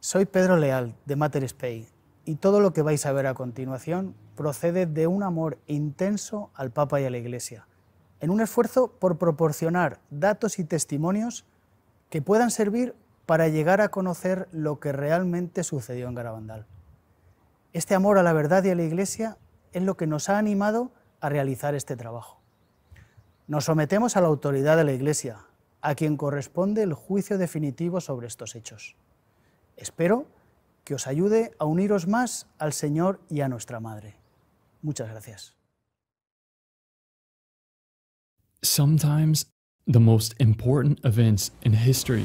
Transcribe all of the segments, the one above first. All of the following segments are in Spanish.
Soy Pedro Leal, de Mater Spei, y todo lo que vais a ver a continuación procede de un amor intenso al Papa y a la Iglesia, en un esfuerzo por proporcionar datos y testimonios que puedan servir para llegar a conocer lo que realmente sucedió en Garabandal. Este amor a la verdad y a la Iglesia es lo que nos ha animado a realizar este trabajo. Nos sometemos a la autoridad de la Iglesia, a quien corresponde el juicio definitivo sobre estos hechos. Espero que os ayude a uniros más al Señor y a nuestra Madre. Muchas gracias. Sometimes the most important events in history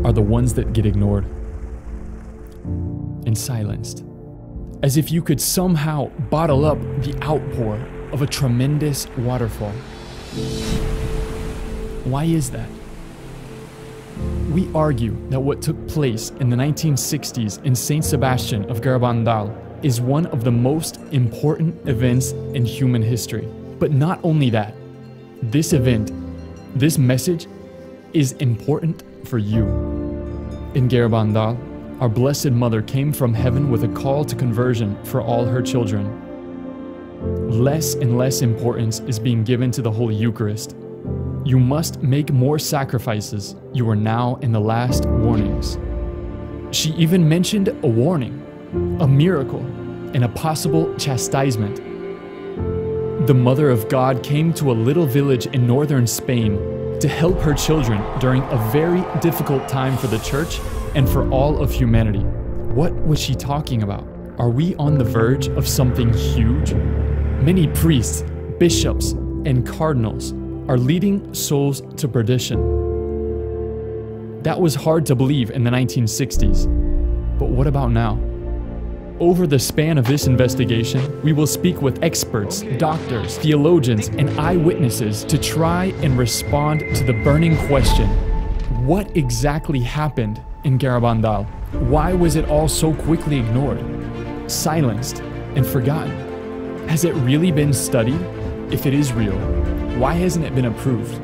are the ones that get ignored and silenced, as if you could somehow bottle up the outpour of a tremendous waterfall. Why is that? We argue that what took place in the 1960s in Saint Sebastian of Garabandal is one of the most important events in human history. But not only that, this event, this message is important for you. In Garabandal, our Blessed Mother came from heaven with a call to conversion for all her children. Less and less importance is being given to the Holy Eucharist. You must make more sacrifices. You are now in the last warnings. She even mentioned a warning, a miracle, and a possible chastisement. The Mother of God came to a little village in northern Spain to help her children during a very difficult time for the Church and for all of humanity. What was she talking about? Are we on the verge of something huge? Many priests, bishops, and cardinals are leading souls to perdition. That was hard to believe in the 1960s. But what about now? Over the span of this investigation, we will speak with experts, doctors, theologians, and eyewitnesses to try and respond to the burning question: what exactly happened in Garabandal? Why was it all so quickly ignored, silenced, and forgotten? Has it really been studied? If it is real, why hasn't it been approved?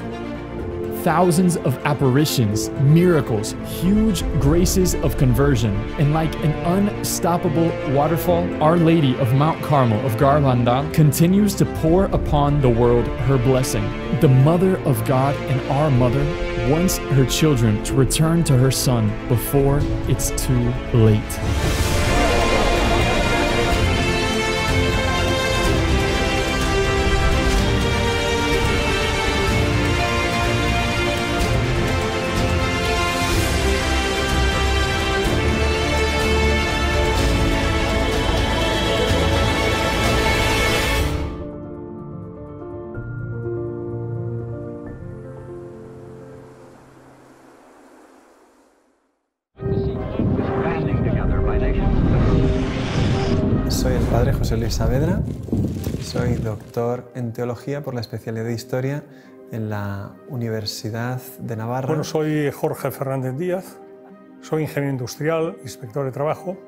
Thousands of apparitions, miracles, huge graces of conversion, and like an unstoppable waterfall, Our Lady of Mount Carmel of Garabandal continues to pour upon the world her blessing. The Mother of God and our Mother wants her children to return to her Son before it's too late. Soy el padre José Luis Saavedra, soy doctor en Teología por la especialidad de Historia en la Universidad de Navarra. Bueno, soy Jorge Fernández Díaz, soy ingeniero industrial, inspector de trabajo,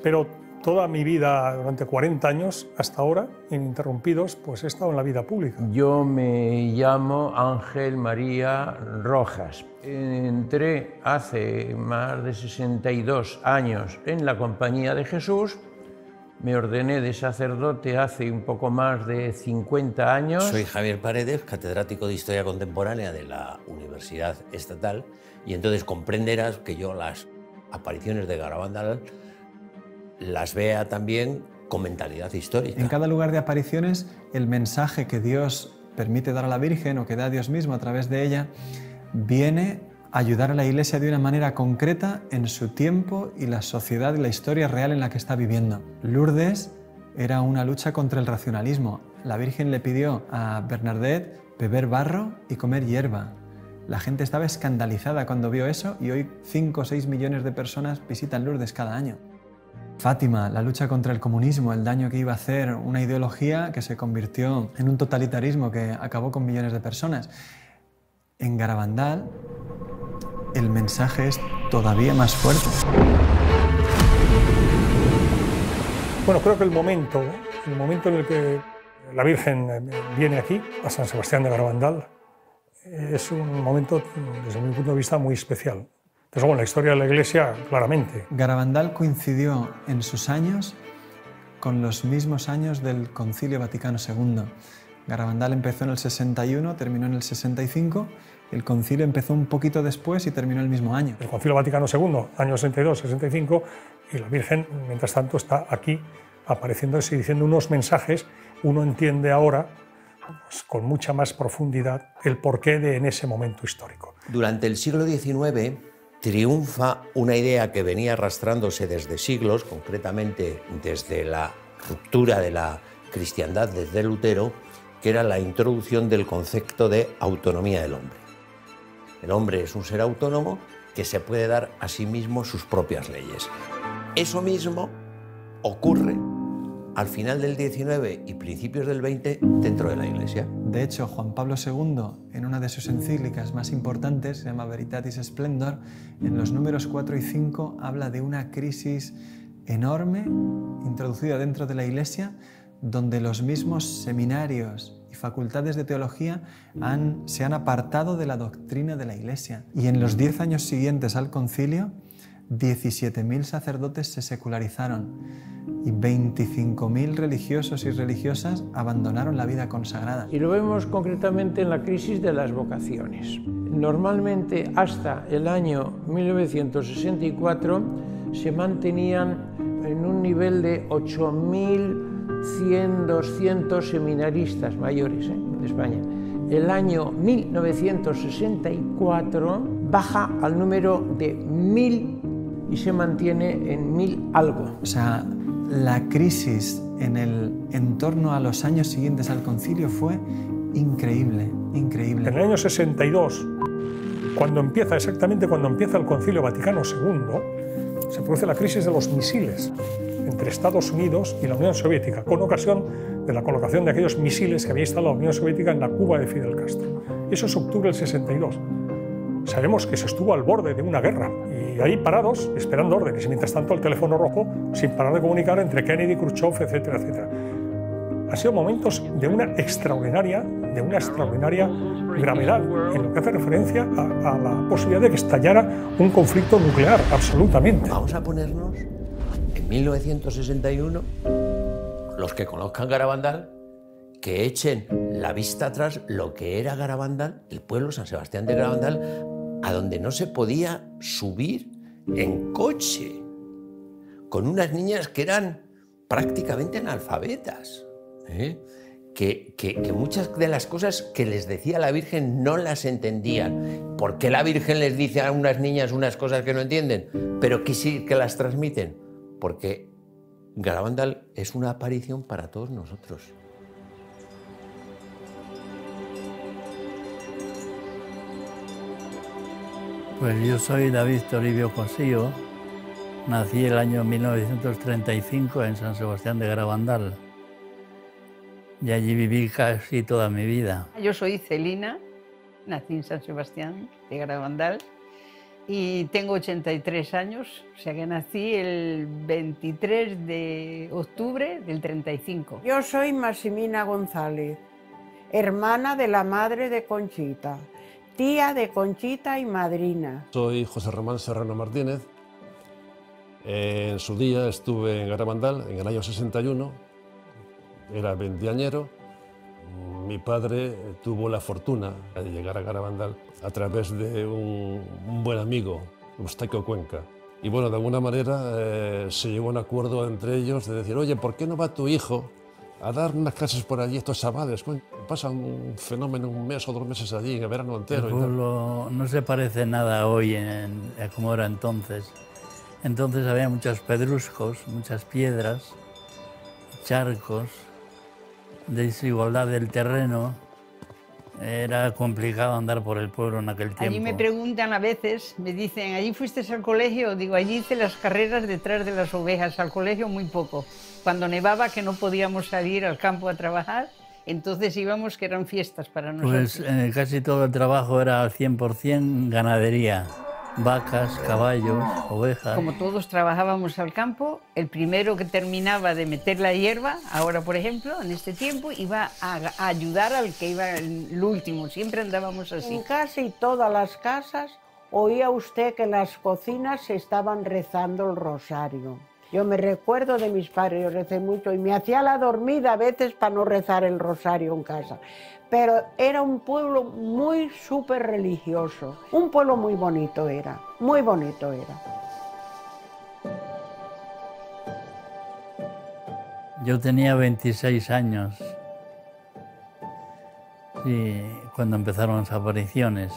pero toda mi vida, durante 40 años hasta ahora, ininterrumpidos, pues he estado en la vida pública. Yo me llamo Ángel María Rojas. Entré hace más de 62 años en la Compañía de Jesús. Me ordené de sacerdote hace un poco más de 50 años. Soy Javier Paredes, catedrático de Historia Contemporánea de la Universidad Estatal, y entonces comprenderás que yo las apariciones de Garabandal las vea también con mentalidad histórica. En cada lugar de apariciones, el mensaje que Dios permite dar a la Virgen o que da Dios mismo a través de ella viene a ayudar a la Iglesia de una manera concreta en su tiempo y la sociedad y la historia real en la que está viviendo. Lourdes era una lucha contra el racionalismo. La Virgen le pidió a Bernadette beber barro y comer hierba. La gente estaba escandalizada cuando vio eso y hoy 5 o 6 millones de personas visitan Lourdes cada año. Fátima, la lucha contra el comunismo, el daño que iba a hacer una ideología que se convirtió en un totalitarismo que acabó con millones de personas. En Garabandal, el mensaje es todavía más fuerte. Bueno, creo que el momento en el que la Virgen viene aquí, a San Sebastián de Garabandal, es un momento, desde mi punto de vista, muy especial. Entonces, bueno, la historia de la Iglesia, claramente. Garabandal coincidió en sus años con los mismos años del Concilio Vaticano II. Garabandal empezó en el 61, terminó en el 65, el concilio empezó un poquito después y terminó el mismo año. El Concilio Vaticano II, años 62, 65, y la Virgen, mientras tanto, está aquí apareciéndose y diciendo unos mensajes. Uno entiende ahora, pues, con mucha más profundidad, el porqué de en ese momento histórico. Durante el siglo XIX triunfa una idea que venía arrastrándose desde siglos, concretamente desde la ruptura de la cristiandad desde Lutero, que era la introducción del concepto de autonomía del hombre. El hombre es un ser autónomo que se puede dar a sí mismo sus propias leyes. Eso mismo ocurre al final del XIX y principios del XX dentro de la Iglesia. De hecho, Juan Pablo II, en una de sus encíclicas más importantes, se llama Veritatis Splendor, en los números 4 y 5 habla de una crisis enorme introducida dentro de la Iglesia, donde los mismos seminarios y facultades de teología se han apartado de la doctrina de la Iglesia. Y en los 10 años siguientes al concilio, 17.000 sacerdotes se secularizaron y 25.000 religiosos y religiosas abandonaron la vida consagrada. Y lo vemos concretamente en la crisis de las vocaciones. Normalmente hasta el año 1964 se mantenían en un nivel de 8.100, 200 seminaristas mayores de España. El año 1964 baja al número de 1.000 y se mantiene en 1.000 algo. O sea, la crisis en torno a los años siguientes al concilio fue increíble, increíble. En el año 62, exactamente cuando empieza el Concilio Vaticano II, se produce la crisis de los misiles entre Estados Unidos y la Unión Soviética, con ocasión de la colocación de aquellos misiles que había instalado la Unión Soviética en la Cuba de Fidel Castro. Eso es octubre del 62. Sabemos que se estuvo al borde de una guerra y ahí parados, esperando órdenes, y mientras tanto el teléfono rojo sin parar de comunicar entre Kennedy, Khrushchev, etcétera, etcétera. Han sido momentos de una extraordinaria gravedad en lo que hace referencia a la posibilidad de que estallara un conflicto nuclear, absolutamente. Vamos a ponernos en 1961, los que conozcan Garabandal, que echen la vista atrás lo que era Garabandal, el pueblo San Sebastián de Garabandal, a donde no se podía subir en coche, con unas niñas que eran prácticamente analfabetas, que muchas de las cosas que les decía la Virgen no las entendían. ¿Por qué la Virgen les dice a unas niñas unas cosas que no entienden, pero que sí que las transmiten? Porque Garabandal es una aparición para todos nosotros. Pues yo soy David Toribio Cosío, nací el año 1935 en San Sebastián de Garabandal y allí viví casi toda mi vida. Yo soy Celina, nací en San Sebastián de Garabandal y tengo 83 años, o sea que nací el 23 de octubre del 35. Yo soy Maximina González, hermana de la madre de Conchita, tía de Conchita y madrina. Soy José Román Serrano Martínez. En su día estuve en Garabandal en el año 61, era veinteañero. Mi padre tuvo la fortuna de llegar a Garabandal a través de un buen amigo, Eustaquio Cuenca. Y bueno, de alguna manera se llegó a un acuerdo entre ellos de decir, oye, ¿por qué no va tu hijo a dar unas clases por allí, estos chavales? Pasan un fenómeno, un mes o 2 meses allí, en el verano entero. El pueblo no se parece nada hoy a como era entonces. Entonces había muchos pedruscos, muchas piedras, charcos, desigualdad del terreno. Era complicado andar por el pueblo en aquel tiempo. Allí me preguntan a veces, me dicen, ¿allí fuiste al colegio? Digo, allí hice las carreras detrás de las ovejas, al colegio muy poco. Cuando nevaba, que no podíamos salir al campo a trabajar, entonces íbamos, que eran fiestas para nosotros. Pues casi todo el trabajo era al 100% ganadería. Vacas, caballos, ovejas. Como todos trabajábamos al campo, el primero que terminaba de meter la hierba, ahora por ejemplo, en este tiempo, iba a ayudar al que iba el último. Siempre andábamos así. En casi todas las casas oía usted que en las cocinas se estaban rezando el rosario. Yo me recuerdo de mis padres, yo recé mucho y me hacía la dormida a veces para no rezar el rosario en casa. Pero era un pueblo muy súper religioso, un pueblo muy bonito era, muy bonito era. Yo tenía 26 años y cuando empezaron las apariciones,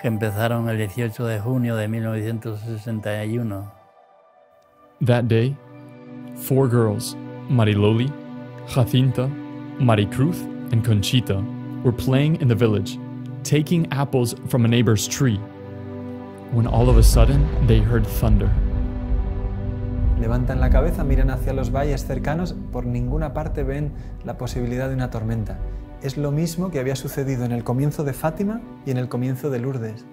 que empezaron el 18 de junio de 1961. That day, 4 girls, Mariloli, Jacinta, Maricruz, and Conchita, were playing in the village, taking apples from a neighbor's tree, when all of a sudden they heard thunder. Levantan la cabeza, miran hacia los valles cercanos, por ninguna parte ven la posibilidad de una tormenta. Es lo mismo que había sucedido en el comienzo de Fátima y en el comienzo de Lourdes.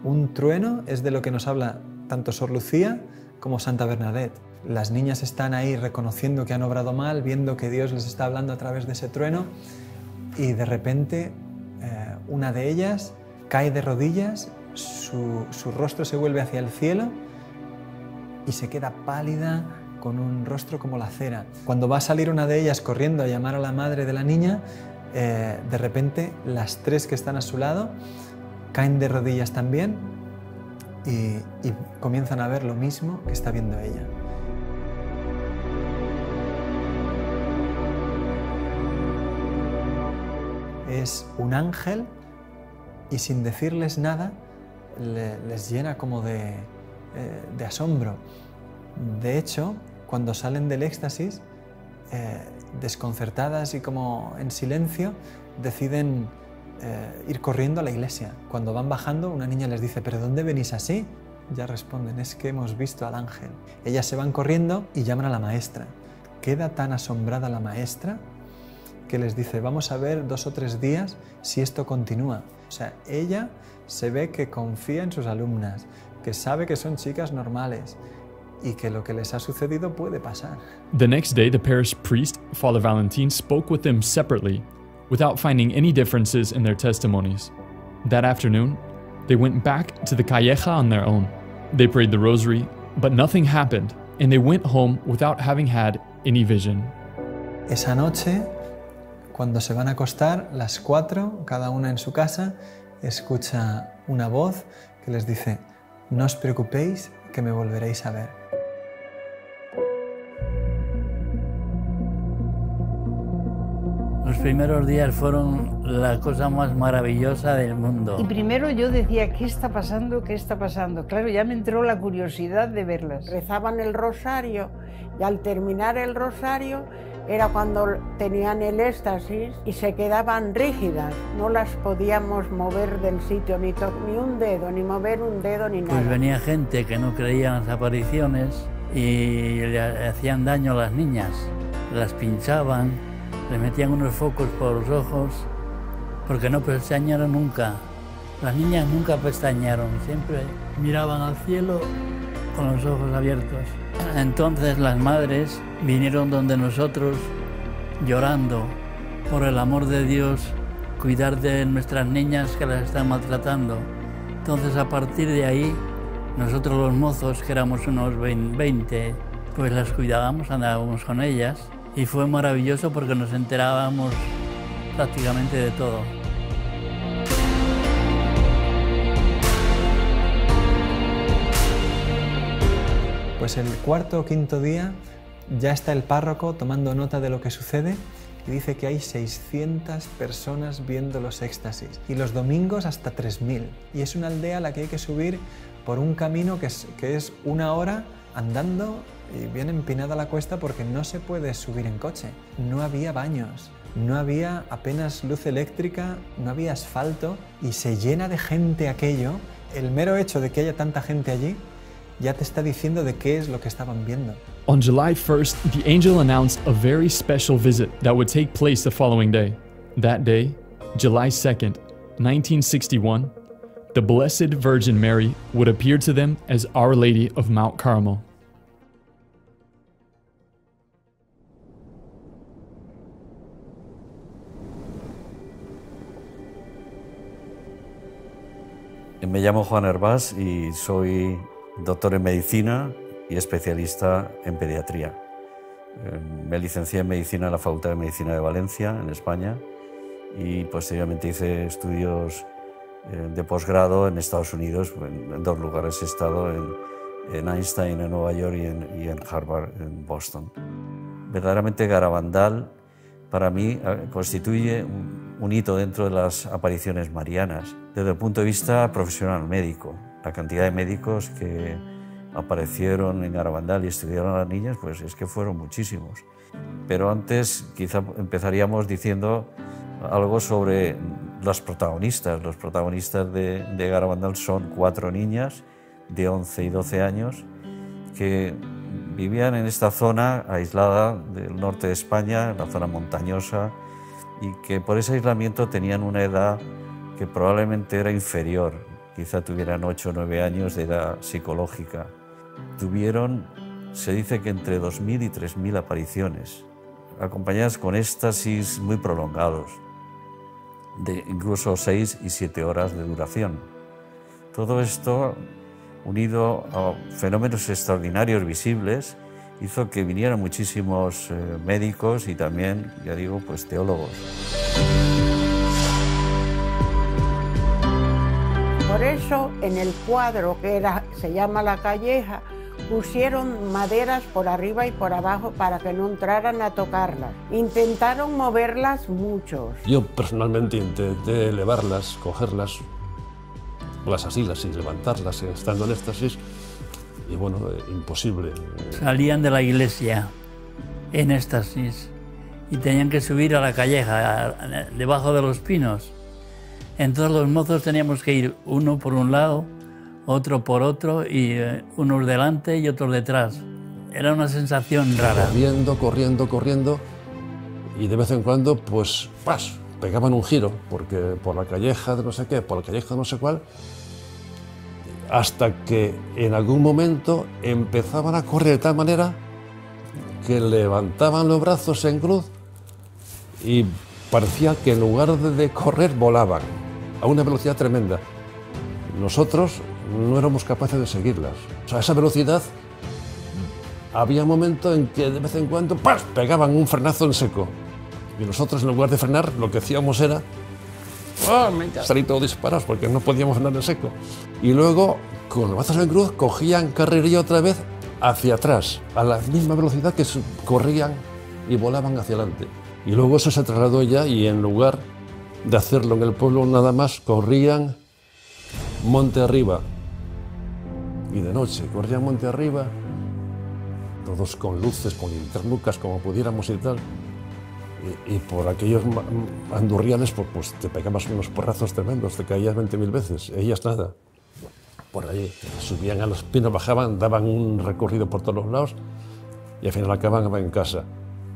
Un trueno es de lo que nos habla tanto Sor Lucía como Santa Bernadette. Las niñas están ahí reconociendo que han obrado mal, viendo que Dios les está hablando a través de ese trueno y de repente una de ellas cae de rodillas, su rostro se vuelve hacia el cielo y se queda pálida con un rostro como la cera. Cuando va a salir una de ellas corriendo a llamar a la madre de la niña, de repente las 3 que están a su lado caen de rodillas también y comienzan a ver lo mismo que está viendo ella. Es un ángel y sin decirles nada les llena como de asombro. De hecho, cuando salen del éxtasis, desconcertadas y como en silencio, deciden ir corriendo a la iglesia. Cuando van bajando, una niña les dice: ¿pero dónde venís así? Ya responden: es que hemos visto al ángel. Ellas se van corriendo y llaman a la maestra. Queda tan asombrada la maestra que les dice: vamos a ver 2 o 3 días si esto continúa. O sea, ella se ve que confía en sus alumnas, que sabe que son chicas normales y que lo que les ha sucedido puede pasar. The next day, the parish priest, Father Valentin, spoke with them separately, without finding any differences in their testimonies. That afternoon, they went back to the calleja on their own. They prayed the rosary, but nothing happened, and they went home without having had any vision. Esa noche, cuando se van a acostar, las 4, cada una en su casa, escucha una voz que les dice: no os preocupéis, que me volveréis a ver. Los primeros días fueron la cosa más maravillosa del mundo. Y primero yo decía: ¿qué está pasando? ¿Qué está pasando? Claro, ya me entró la curiosidad de verlas. Rezaban el rosario y al terminar el rosario era cuando tenían el éxtasis y se quedaban rígidas. No las podíamos mover del sitio, ni un dedo, ni mover un dedo, ni nada. Pues venía gente que no creía en las apariciones y le hacían daño a las niñas. Las pinchaban, les metían unos focos por los ojos, porque no pestañearon nunca. Las niñas nunca pestañearon, siempre miraban al cielo con los ojos abiertos. Entonces las madres vinieron donde nosotros llorando por el amor de Dios, cuidar de nuestras niñas que las están maltratando. Entonces a partir de ahí, nosotros los mozos, que éramos unos 20, pues las cuidábamos, andábamos con ellas y fue maravilloso porque nos enterábamos prácticamente de todo. Pues el 4º o 5º día ya está el párroco tomando nota de lo que sucede y dice que hay 600 personas viendo los éxtasis y los domingos hasta 3000. Y es una aldea a la que hay que subir por un camino que es 1 hora andando y bien empinada la cuesta porque no se puede subir en coche. No había baños, no había apenas luz eléctrica, no había asfalto y se llena de gente aquello. El mero hecho de que haya tanta gente allí ya te está diciendo de qué es lo que estaban viendo. On July 1st, the angel announced a very special visit that would take place the following day. That day, July 2nd, 1961, the Blessed Virgin Mary would appear to them as Our Lady of Mount Carmel. Me llamo Juan Hervás y soy doctor en medicina y especialista en pediatría. Me licencié en medicina en la Facultad de Medicina de Valencia, en España, y posteriormente hice estudios de posgrado en Estados Unidos. En 2 lugares he estado, en Einstein, en Nueva York, y en Harvard, en Boston. Verdaderamente Garabandal para mí constituye un hito dentro de las apariciones marianas, desde el punto de vista profesional médico. La cantidad de médicos que aparecieron en Garabandal y estudiaron a las niñas, pues es que fueron muchísimos. Pero antes quizá empezaríamos diciendo algo sobre los protagonistas. Los protagonistas de Garabandal son 4 niñas de 11 y 12 años que vivían en esta zona aislada del norte de España, en la zona montañosa, y que por ese aislamiento tenían una edad que probablemente era inferior, quizá tuvieran 8 o 9 años de edad psicológica. Tuvieron, se dice que entre 2.000 y 3.000 apariciones, acompañadas con éxtasis muy prolongados, de incluso 6 y 7 horas de duración. Todo esto, unido a fenómenos extraordinarios visibles, hizo que vinieran muchísimos médicos y también, ya digo, pues teólogos. Por eso, en el cuadro que se llama La Calleja, pusieron maderas por arriba y por abajo para que no entraran a tocarlas. Intentaron moverlas muchos. Yo personalmente intenté elevarlas, cogerlas, las asilas y levantarlas estando en éxtasis, y bueno, imposible. Salían de la iglesia en éxtasis y tenían que subir a la calleja, debajo de los pinos. Entonces los mozos teníamos que ir uno por un lado, otro por otro, y unos delante y otros detrás. Era una sensación rara. Corriendo, corriendo, corriendo, y de vez en cuando, pues, ¡pas!, pegaban un giro, porque por la calleja de no sé qué, por la calleja de no sé cuál, hasta que en algún momento empezaban a correr de tal manera que levantaban los brazos en cruz y parecía que en lugar de correr volaban a una velocidad tremenda. Nosotros no éramos capaces de seguirlas. O sea, a esa velocidad había momentos en que de vez en cuando ¡pas!, pegaban un frenazo en seco. Y nosotros, en lugar de frenar, lo que hacíamos era salir todos disparados porque no podíamos frenar en seco. Y luego, con los brazos en cruz, cogían carrería otra vez hacia atrás, a la misma velocidad que corrían y volaban hacia adelante. Y luego eso se trasladó ya, y en lugar de hacerlo en el pueblo nada más, corrían monte arriba. Y de noche corrían monte arriba, todos con luces, con linternucas, como pudiéramos y tal. Y por aquellos andurriales, pues te pegabas unos porrazos tremendos, te caías 20.000 veces. Ellas nada. Por ahí subían a los pinos, bajaban, daban un recorrido por todos los lados y al final acababan en casa.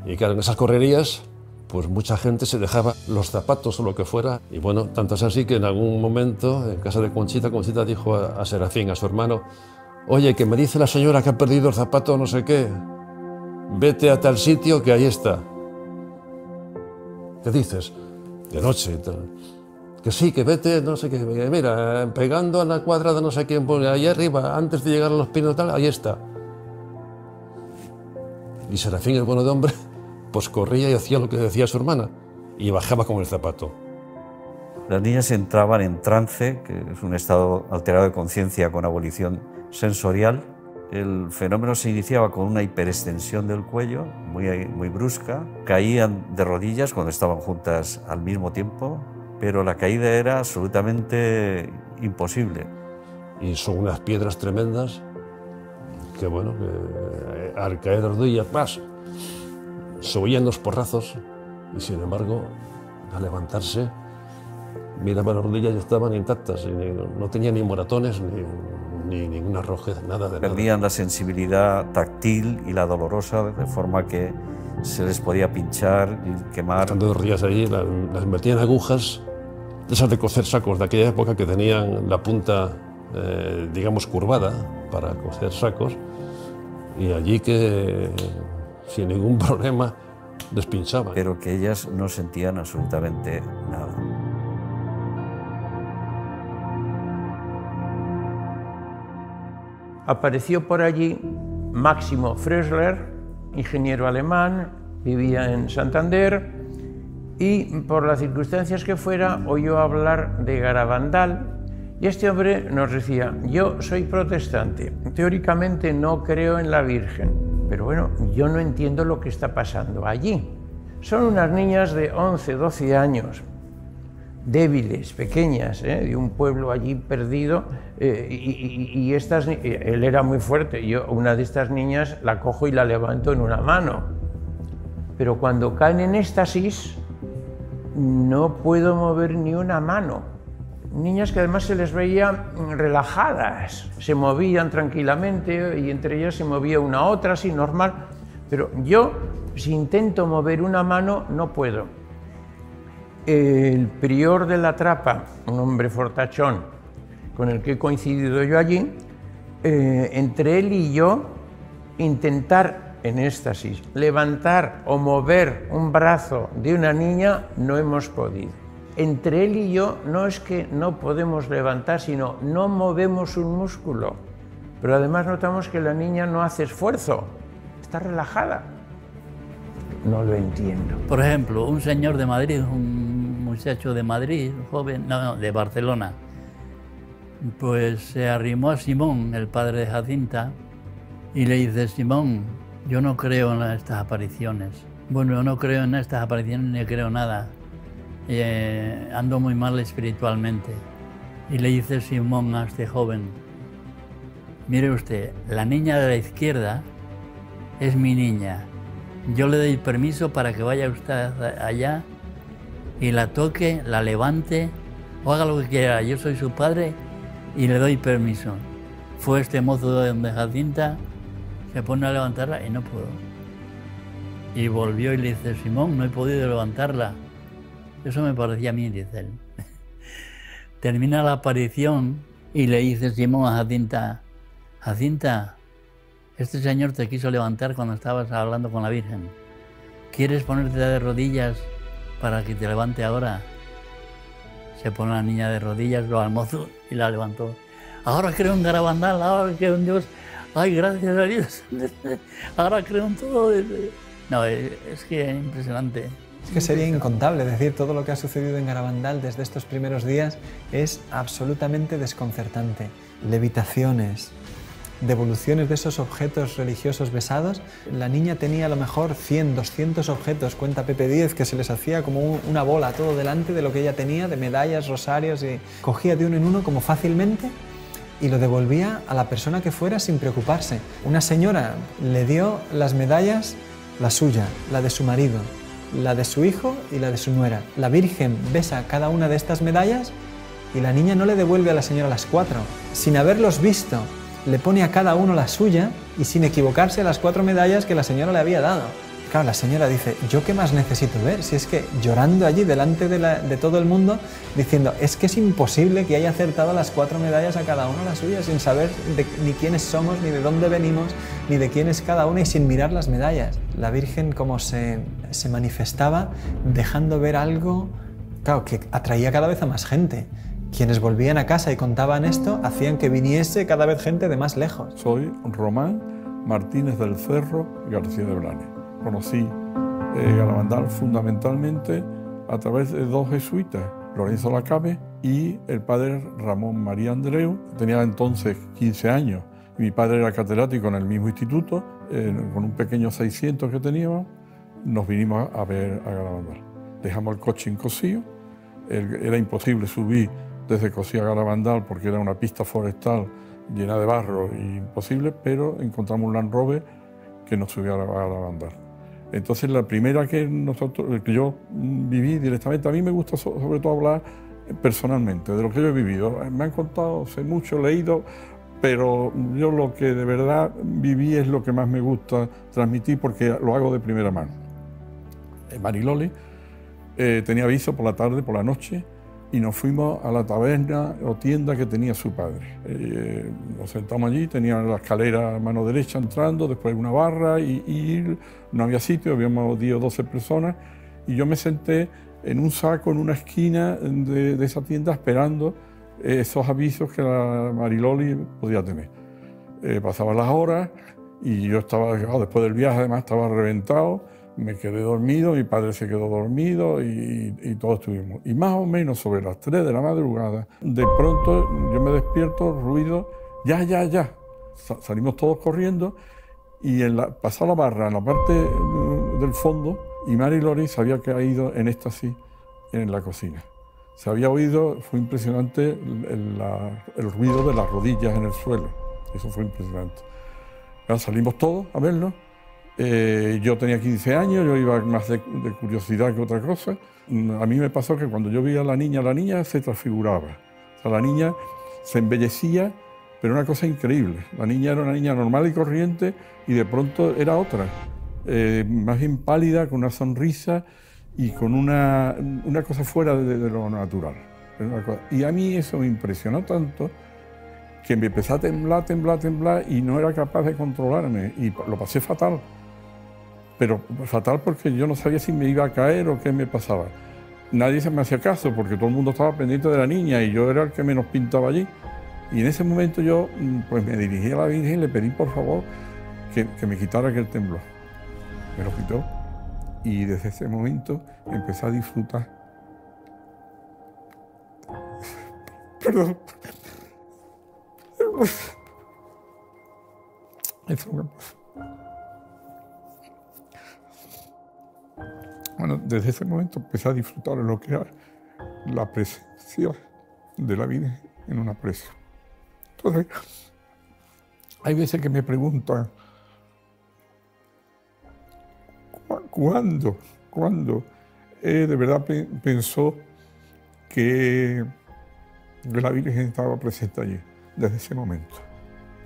Y claro, en esas correrías, pues mucha gente se dejaba los zapatos o lo que fuera. Y bueno, tanto es así que en algún momento, en casa de Conchita, Conchita dijo a Serafín, a su hermano: oye, que me dice la señora que ha perdido el zapato no sé qué, vete a tal sitio que ahí está. ¿Qué dices? De noche y tal. Que sí, que vete, no sé qué, mira, pegando a la cuadra de no sé quién, ahí arriba, antes de llegar a los pinos tal, ahí está. Y Serafín, el bueno de hombre, pues corría y hacía lo que decía su hermana, y bajaba con el zapato. Las niñas entraban en trance, que es un estado alterado de conciencia con abolición sensorial. El fenómeno se iniciaba con una hiperextensión del cuello, muy brusca. Caían de rodillas cuando estaban juntas al mismo tiempo, pero la caída era absolutamente imposible. Y son unas piedras tremendas que, bueno, que al caer de rodillas, ¡pas!, se oían los porrazos, y sin embargo, al levantarse, miraba las rodillas y estaban intactas, y no tenían ni moratones, ni ninguna rojez, nada de nada. Perdían la sensibilidad táctil y la dolorosa, de forma que se les podía pinchar y quemar. Estando 2 días allí, las metían agujas, de esas de coser sacos de aquella época, que tenían la punta, digamos, curvada para coser sacos, y allí que sin ningún problema les pinchaban. Pero que ellas no sentían absolutamente nada. apareció por allí Máximo Frösler, ingeniero alemán, vivía en Santander, y por las circunstancias que fuera oyó hablar de Garabandal, y este hombre nos decía: yo soy protestante, teóricamente no creo en la Virgen, pero bueno, yo no entiendo lo que está pasando allí. Son unas niñas de 11, 12 años, débiles, pequeñas, de un pueblo allí perdido, y él era muy fuerte. Yo una de estas niñas la cojo y la levanto en una mano, pero cuando caen en éxtasis no puedo mover ni una mano. Niñas que además se les veía relajadas, se movían tranquilamente y entre ellas se movía una a otra, así normal, pero yo, si intento mover una mano, no puedo. El prior de la Trapa, un hombre fortachón con el que he coincidido yo allí, entre él y yo, intentar en éxtasis levantar o mover un brazo de una niña, no hemos podido. Entre él y yo no es que no podemos levantar, sino no movemos un músculo. Pero además notamos que la niña no hace esfuerzo, está relajada. No lo entiendo. Por ejemplo, un señor de Madrid, un muchacho de Madrid, un joven, no, de Barcelona, pues se arrimó a Simón, el padre de Jacinta, y le dice: Simón, yo no creo en estas apariciones. Bueno, yo no creo en estas apariciones ni creo nada. Ando muy mal espiritualmente. Y le dice Simón a este joven: mire usted, la niña de la izquierda es mi niña. Yo le doy permiso para que vaya usted allá y la toque, la levante o haga lo que quiera. Yo soy su padre y le doy permiso. Fue este mozo de donde Jacinta, se pone a levantarla y no pudo. Y volvió y le dice: Simón, no he podido levantarla. Eso me parecía a mí, dice él. Termina la aparición y le dice Simón a Jacinta: Jacinta, este señor te quiso levantar cuando estabas hablando con la Virgen. ¿Quieres ponerte de rodillas para que te levante ahora? Se pone la niña de rodillas, lo al mozo y la levantó. Ahora creo en Garabandal, ahora creo en Dios. Ay, gracias a Dios. Ahora creo en todo. No, es que es impresionante. Es que sería incontable decir todo lo que ha sucedido en Garabandal desde estos primeros días. Es absolutamente desconcertante. Levitaciones, devoluciones de esos objetos religiosos besados. La niña tenía a lo mejor 100, 200 objetos, cuenta Pepe Díez, que se les hacía como una bola todo delante de lo que ella tenía, de medallas, rosarios, y cogía de uno en uno como fácilmente y lo devolvía a la persona que fuera sin preocuparse. Una señora le dio las medallas, la suya, la de su marido, la de su hijo y la de su nuera. La Virgen besa cada una de estas medallas y la niña no le devuelve a la señora las 4. Sin haberlos visto, le pone a cada uno la suya y sin equivocarse a las 4 medallas que la señora le había dado. Claro, la señora dice: ¿yo qué más necesito ver? Si es que llorando allí delante de todo el mundo, diciendo: es que es imposible que haya acertado las 4 medallas a cada uno la suya, sin saber ni quiénes somos, ni de dónde venimos, ni de quién es cada una, y sin mirar las medallas. La Virgen como se manifestaba dejando ver algo, claro, que atraía cada vez a más gente. Quienes volvían a casa y contaban esto hacían que viniese cada vez gente de más lejos. Soy Román Martínez del Cerro García de Blanes. Conocí Garabandal fundamentalmente a través de 2 jesuitas, Lorenzo Lacabe y el padre Ramón María Andreu. Tenía entonces 15 años. Mi padre era catedrático en el mismo instituto, con un pequeño 600 que teníamos, nos vinimos a ver a Garabandal. Dejamos el coche en Cosío, era imposible subir desde Cosío a Garabandal porque era una pista forestal llena de barro y imposible, pero encontramos un Land Rover que nos subió a Garabandal. Entonces la primera que yo viví directamente, a mí me gusta sobre todo hablar personalmente de lo que yo he vivido. Me han contado, sé mucho, leído, pero yo lo que de verdad viví es lo que más me gusta transmitir porque lo hago de primera mano. Mariloli tenía aviso por la tarde, por la noche, y nos fuimos a la taberna o tienda que tenía su padre. Nos sentamos allí, tenía la escalera a mano derecha entrando, después una barra y no había sitio, habíamos 10 o 12 personas, y yo me senté en un saco en una esquina de esa tienda esperando esos avisos que la Mariloli podía tener. pasaban las horas y yo estaba, después del viaje además estaba reventado, me quedé dormido, mi padre se quedó dormido y todos estuvimos. Y más o menos sobre las 3 de la madrugada, de pronto yo me despierto, ruido, ya. Salimos todos corriendo y pasó la barra en la parte del fondo y Mary Lori se había caído en éxtasis en la cocina. Se había oído, fue impresionante el ruido de las rodillas en el suelo. Eso fue impresionante. Salimos todos a verlo. Yo tenía 15 años, yo iba más de curiosidad que otra cosa. A mí me pasó que cuando yo vi a la niña se transfiguraba. O sea, la niña se embellecía, pero una cosa increíble. La niña era una niña normal y corriente y de pronto era otra. Más bien pálida, con una sonrisa y con una cosa fuera de lo natural. Y a mí eso me impresionó tanto que me empecé a temblar y no era capaz de controlarme y lo pasé fatal. Pero fatal porque yo no sabía si me iba a caer o qué me pasaba. Nadie se me hacía caso porque todo el mundo estaba pendiente de la niña y yo era el que menos pintaba allí. Y en ese momento yo pues me dirigí a la Virgen y le pedí por favor que me quitara aquel temblor. Me lo quitó y desde ese momento empecé a disfrutar. Perdón. Eso me pasó. Bueno, desde ese momento empecé a disfrutar de lo que era la presencia de la Virgen en una presa. Entonces, hay veces que me preguntan, ¿cuándo de verdad pensó que la Virgen estaba presente allí? Desde ese momento.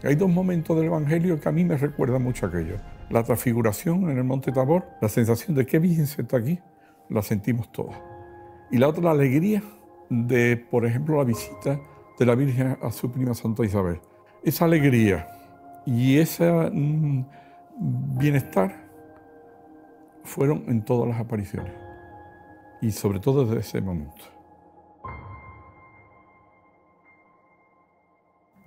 Hay dos momentos del Evangelio que a mí me recuerdan mucho aquello. La transfiguración en el Monte Tabor, la sensación de que Virgen está aquí, la sentimos todos. Y la otra, la alegría de, por ejemplo, la visita de la Virgen a su prima Santa Isabel. Esa alegría y ese bienestar fueron en todas las apariciones. Y sobre todo desde ese momento.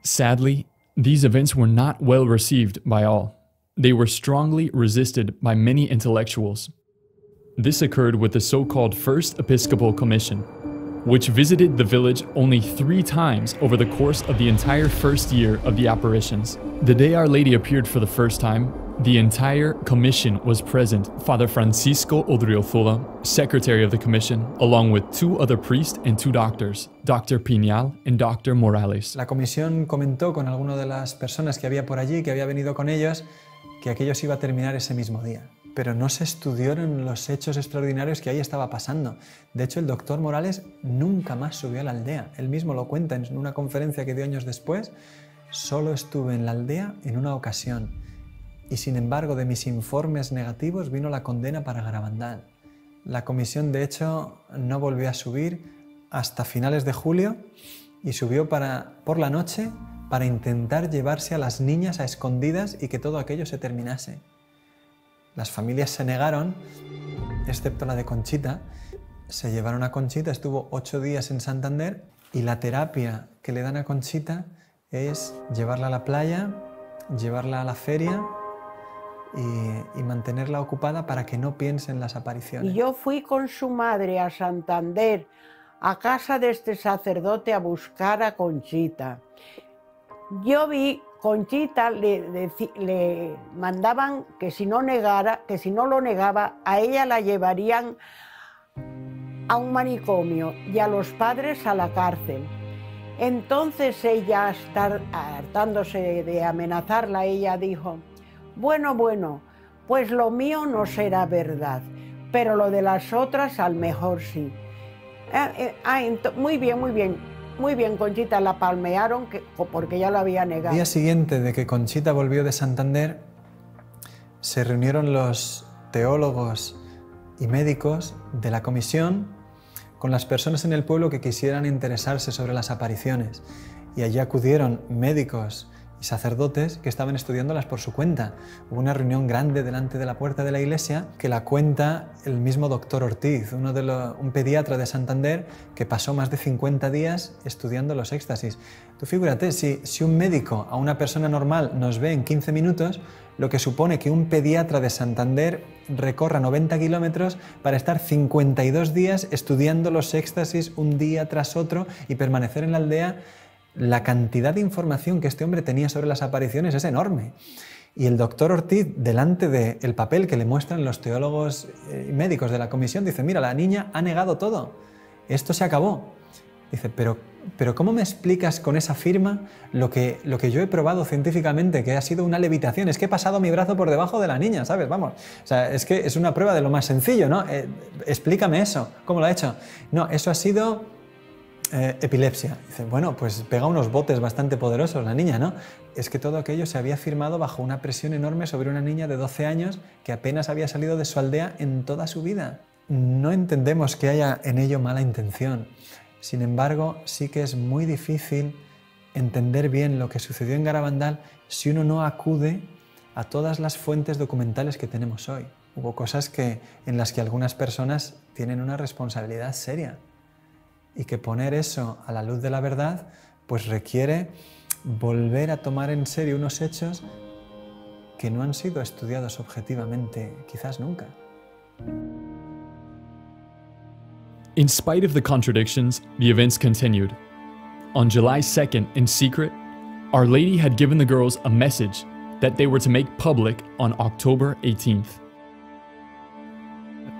Sadly, these events were not well received by all. They were strongly resisted by many intellectuals. This occurred with the so-called First Episcopal Commission, which visited the village only 3 times over the course of the entire first year of the apparitions. The day Our Lady appeared for the first time, the entire commission was present. Father Francisco Odriozola, secretary of the commission, along with 2 other priests and 2 doctors, Dr. Piñal and Dr. Morales. La comisión comentó con alguna de las personas que había por allí, que había venido con ellos, que aquello se iba a terminar ese mismo día. Pero no se estudiaron los hechos extraordinarios que ahí estaba pasando. De hecho, el doctor Morales nunca más subió a la aldea. Él mismo lo cuenta en una conferencia que dio años después. Solo estuve en la aldea en una ocasión. Y sin embargo, de mis informes negativos vino la condena para Garabandal. La comisión, de hecho, no volvió a subir hasta finales de julio y subió por la noche para intentar llevarse a las niñas a escondidas y que todo aquello se terminase. Las familias se negaron, excepto la de Conchita. Se llevaron a Conchita, estuvo 8 días en Santander y la terapia que le dan a Conchita es llevarla a la playa, llevarla a la feria y mantenerla ocupada para que no piense en las apariciones. Y yo fui con su madre a Santander, a casa de este sacerdote, a buscar a Conchita. Yo vi, Conchita le mandaban que si no lo negaba, a ella la llevarían a un manicomio y a los padres a la cárcel. Entonces ella, hartándose de amenazarla, ella dijo: bueno, pues lo mío no será verdad, pero lo de las otras al mejor sí. Muy bien, Conchita, la palmearon porque ya lo había negado. El día siguiente de que Conchita volvió de Santander, se reunieron los teólogos y médicos de la comisión con las personas en el pueblo que quisieran interesarse sobre las apariciones. Y allí acudieron médicos y sacerdotes que estaban estudiándolas por su cuenta. Hubo una reunión grande delante de la puerta de la iglesia que la cuenta el mismo doctor Ortiz, un pediatra de Santander que pasó más de 50 días estudiando los éxtasis. Tú figúrate, si un médico a una persona normal nos ve en 15 minutos, lo que supone que un pediatra de Santander recorra 90 kilómetros para estar 52 días estudiando los éxtasis un día tras otro y permanecer en la aldea. La cantidad de información que este hombre tenía sobre las apariciones es enorme. Y el doctor Ortiz, delante del papel que le muestran los teólogos y médicos de la comisión, dice, mira, la niña ha negado todo, esto se acabó. Dice, pero ¿cómo me explicas con esa firma lo que yo he probado científicamente, que ha sido una levitación? Es que he pasado mi brazo por debajo de la niña, ¿sabes? Vamos, o sea, es que es una prueba de lo más sencillo, ¿no? Explícame eso, ¿cómo lo ha hecho? No, eso ha sido epilepsia. Dice, bueno, pues pega unos botes bastante poderosos la niña, ¿no? Es que todo aquello se había firmado bajo una presión enorme sobre una niña de 12 años que apenas había salido de su aldea en toda su vida. No entendemos que haya en ello mala intención. Sin embargo, sí que es muy difícil entender bien lo que sucedió en Garabandal si uno no acude a todas las fuentes documentales que tenemos hoy. Hubo cosas en las que algunas personas tienen una responsabilidad seria. Y que poner eso a la luz de la verdad pues requiere volver a tomar en serio unos hechos que no han sido estudiados objetivamente quizás nunca. In spite of the contradictions, the events continued. On July 2nd, in secret, Our Lady had given the girls a message that they were to make public on October 18th.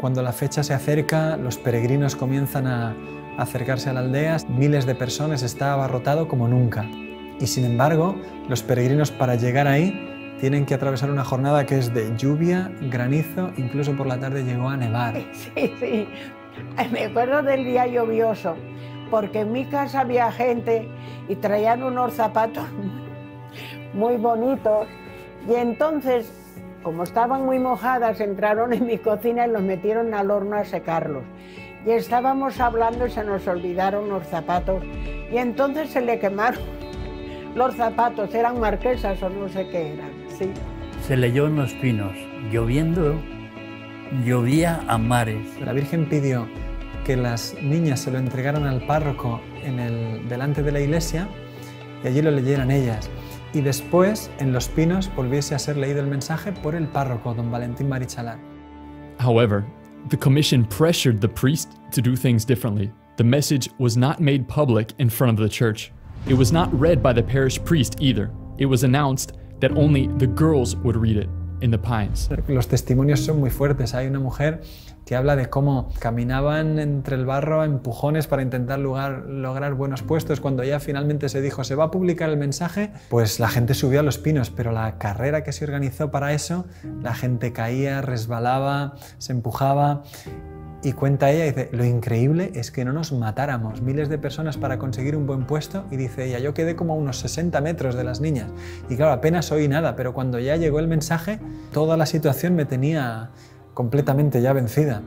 Cuando la fecha se acerca, los peregrinos comienzan a acercarse a la aldea, miles de personas, está abarrotado como nunca. Y sin embargo, los peregrinos para llegar ahí tienen que atravesar una jornada que es de lluvia, granizo, incluso por la tarde llegó a nevar. Sí. Me acuerdo del día lluvioso, porque en mi casa había gente y traían unos zapatos muy bonitos y entonces, como estaban muy mojadas, entraron en mi cocina y los metieron al horno a secarlos. Y estábamos hablando y se nos olvidaron los zapatos y entonces se le quemaron los zapatos, eran marquesas o no sé qué eran. Sí. Se leyó en los pinos, lloviendo, llovía a mares. La Virgen pidió que las niñas se lo entregaran al párroco delante de la iglesia y allí lo leyeran ellas. Y después, en los pinos, volviese a ser leído el mensaje por el párroco, don Valentín Marichalar. However, the commission pressured the priest to do things differently. The message was not made public in front of the church. It was not read by the parish priest either. It was announced that only the girls would read it in the Pines. Los testimonios son muy fuertes. Hay una mujer que habla de cómo caminaban entre el barro a empujones para intentar lograr buenos puestos. Cuando ya finalmente se dijo se va a publicar el mensaje, pues la gente subió a los pinos, pero la carrera que se organizó para eso, la gente caía, resbalaba, se empujaba. Y cuenta ella, dice, lo increíble es que no nos matáramos, miles de personas para conseguir un buen puesto, y dice ella, yo quedé como a unos 60 metros de las niñas, y claro, apenas oí nada, pero cuando ya llegó el mensaje, toda la situación me tenía completamente ya vencida.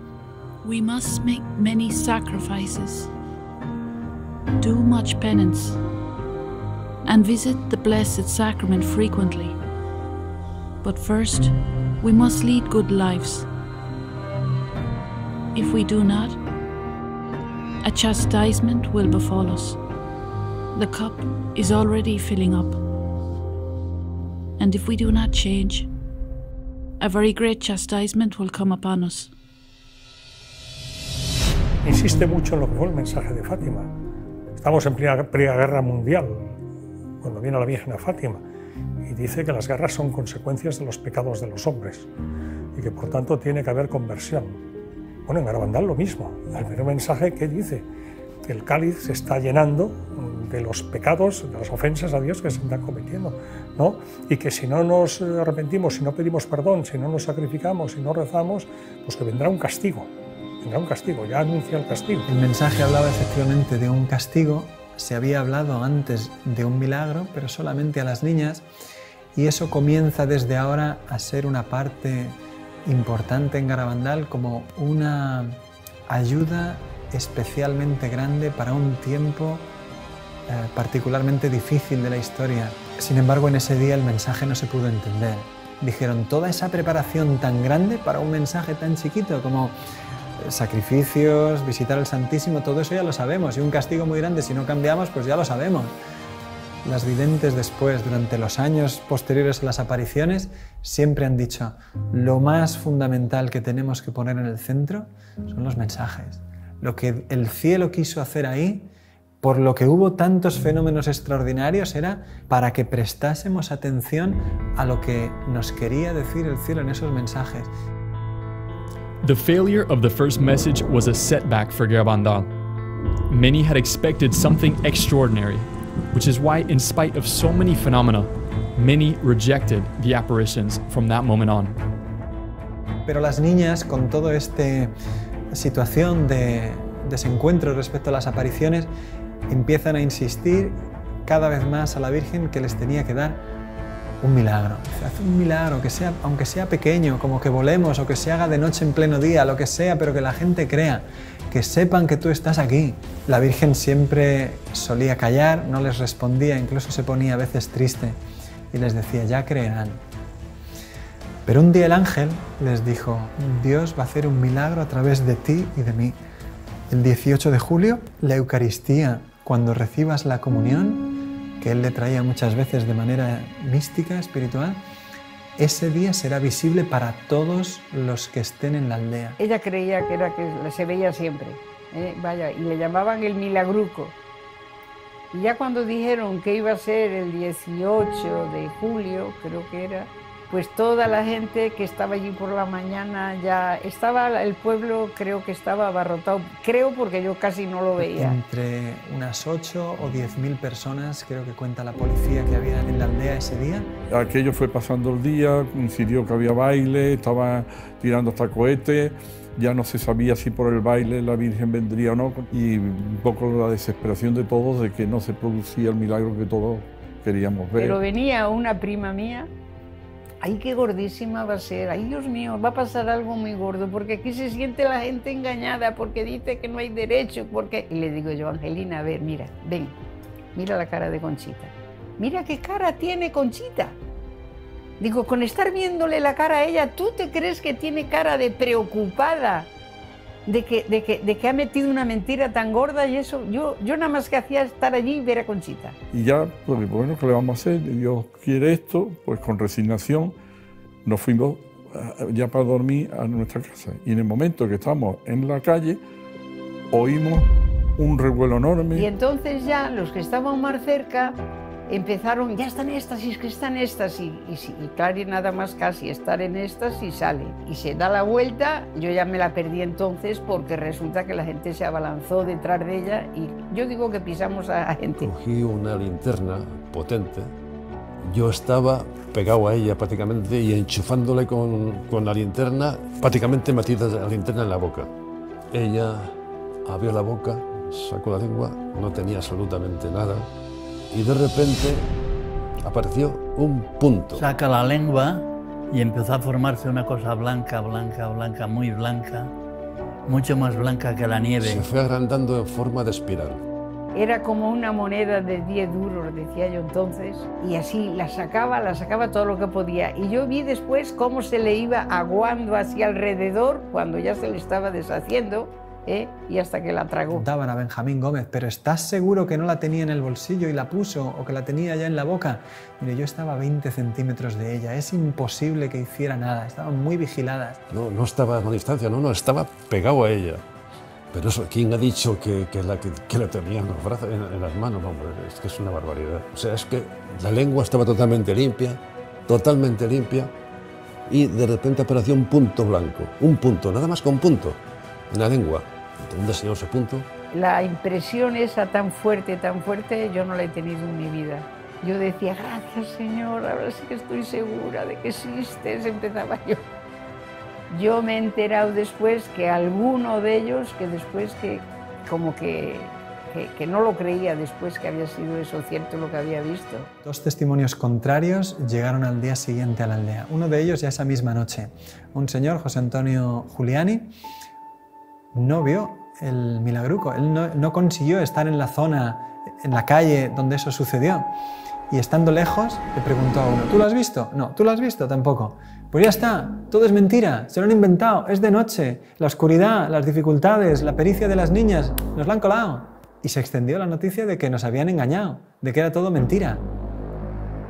We must make many sacrifices, do much penance, and visit the Blessed Sacrament frequently. But first, we must lead good lives. If we do not, a chastisement will befall us. The cup is already filling up. And if we do not change, a very great chastisement will come upon us. Insiste mucho en lo que fue el mensaje de Fátima. Estamos en plena guerra mundial, cuando viene la Virgen a Fátima, y dice que las guerras son consecuencias de los pecados de los hombres, y que por tanto tiene que haber conversión. Bueno, en Garabandal lo mismo. El primer mensaje que dice que el cáliz se está llenando de los pecados, de las ofensas a Dios que se están cometiendo, ¿no? Y que si no nos arrepentimos, si no pedimos perdón, si no nos sacrificamos, si no rezamos, pues que vendrá un castigo. Vendrá un castigo, ya anuncia el castigo. El mensaje hablaba efectivamente de un castigo. Se había hablado antes de un milagro, pero solamente a las niñas, y eso comienza desde ahora a ser una parte importante en Garabandal, como una ayuda especialmente grande para un tiempo particularmente difícil de la historia. Sin embargo, en ese día el mensaje no se pudo entender. Dijeron, toda esa preparación tan grande para un mensaje tan chiquito como sacrificios, visitar al Santísimo, todo eso ya lo sabemos, y un castigo muy grande si no cambiamos, pues ya lo sabemos. Las videntes después, durante los años posteriores a las apariciones, siempre han dicho, lo más fundamental que tenemos que poner en el centro son los mensajes. Lo que el cielo quiso hacer ahí, por lo que hubo tantos fenómenos extraordinarios, era para que prestásemos atención a lo que nos quería decir el cielo en esos mensajes. The failure of the first message was a setback for Garabandal. Many had expected something extraordinary, which is why, in spite of so many phenomena, many rejected the apparitions from that moment on. Pero las niñas, con toda esta situación de desencuentro respecto a las apariciones, empiezan a insistir cada vez más a la Virgen que les tenía que dar un milagro. Haz un milagro, que sea, aunque sea pequeño, como que volemos o que se haga de noche en pleno día, lo que sea, pero que la gente crea, que sepan que tú estás aquí. La Virgen siempre solía callar, no les respondía, incluso se ponía a veces triste y les decía, ya creerán. Pero un día el ángel les dijo, Dios va a hacer un milagro a través de ti y de mí. El 18 de julio, la Eucaristía, cuando recibas la comunión, que él le traía muchas veces de manera mística, espiritual, ese día será visible para todos los que estén en la aldea. Ella creía que se veía siempre, vaya, y le llamaban el milagruco. Y ya cuando dijeron que iba a ser el 18 de julio, creo que era, pues toda la gente que estaba allí por la mañana ya estaba, el pueblo creo que estaba abarrotado, creo porque yo casi no lo veía. Entre unas 8 o 10.000 personas, creo que cuenta la policía, que había en la aldea ese día. Aquello fue pasando el día, coincidió que había baile, estaba tirando hasta cohetes, ya no se sabía si por el baile la Virgen vendría o no, y un poco la desesperación de todos de que no se producía el milagro que todos queríamos ver. Pero venía una prima mía, ¡ay, qué gordísima va a ser! ¡Ay, Dios mío, va a pasar algo muy gordo! Porque aquí se siente la gente engañada, porque dice que no hay derecho, porque... Y le digo yo, Angelina, a ver, mira, ven, mira la cara de Conchita. Mira qué cara tiene Conchita. Digo, con estar viéndole la cara a ella, ¿tú te crees que tiene cara de preocupada? De que ha metido una mentira tan gorda y eso, yo nada más que hacía estar allí y ver a Conchita. Y ya, pues bueno, ¿qué le vamos a hacer? Dios quiere esto, pues con resignación nos fuimos ya para dormir a nuestra casa. Y en el momento que estábamos en la calle, oímos un revuelo enorme. Y entonces ya los que estaban más cerca empezaron, ya están éxtasis, que están éxtasis. Y claro, y nada más casi estar en éxtasis sale. Y se da la vuelta, yo ya me la perdí entonces porque resulta que la gente se abalanzó detrás de ella y yo digo que pisamos a gente. Cogí una linterna potente, yo estaba pegado a ella prácticamente y enchufándole con la linterna, prácticamente metida la linterna en la boca. Ella abrió la boca, sacó la lengua, no tenía absolutamente nada. Y de repente apareció un punto. Saca la lengua y empezó a formarse una cosa blanca, blanca, blanca, muy blanca, mucho más blanca que la nieve. Se fue agrandando en forma de espiral. Era como una moneda de 10 duros, decía yo entonces, y así la sacaba todo lo que podía. Y yo vi después cómo se le iba aguando hacia alrededor cuando ya se le estaba deshaciendo. Y hasta que la tragó. Daban a Benjamín Gómez, pero ¿estás seguro que no la tenía en el bolsillo y la puso o que la tenía ya en la boca? Mire, yo estaba a 20 centímetros de ella, es imposible que hiciera nada, estaban muy vigiladas. No estaba a una distancia, no, estaba pegado a ella. Pero eso, ¿quién ha dicho que la tenía en los brazos, en las manos? Hombre, es que es una barbaridad. O sea, es que la lengua estaba totalmente limpia, y de repente apareció un punto blanco, un punto, nada más que un punto, en la lengua. ¿Dónde se ese punto? La impresión esa tan fuerte, yo no la he tenido en mi vida. Yo decía, gracias Señor, ahora sí que estoy segura de que existes, empezaba yo. Yo me he enterado después que alguno de ellos, que después que no lo creía después que había sido eso cierto lo que había visto. 2 testimonios contrarios llegaron al día siguiente a la aldea. Uno de ellos ya esa misma noche. Un señor, José Antonio Giuliani, no vio el milagruco, él no consiguió estar en la zona, en la calle donde eso sucedió. y estando lejos le preguntó a uno, ¿tú lo has visto? No, ¿tú lo has visto? Tampoco. Pues ya está, todo es mentira, se lo han inventado, es de noche, la oscuridad, las dificultades, la pericia de las niñas, nos la han colado. Y se extendió la noticia de que nos habían engañado, de que era todo mentira.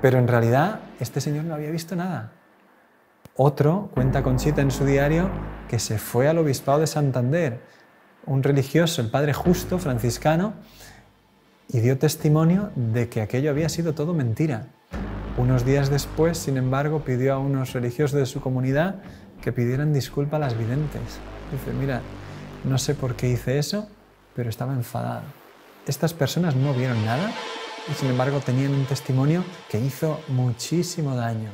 Pero en realidad este señor no había visto nada. Otro, cuenta Conchita en su diario, que se fue al obispado de Santander, un religioso, el padre Justo, franciscano, y dio testimonio de que aquello había sido todo mentira. Unos días después, sin embargo, pidió a unos religiosos de su comunidad que pidieran disculpa a las videntes. Dice, mira, no sé por qué hice eso, pero estaba enfadado. Estas personas no vieron nada y, sin embargo, tenían un testimonio que hizo muchísimo daño.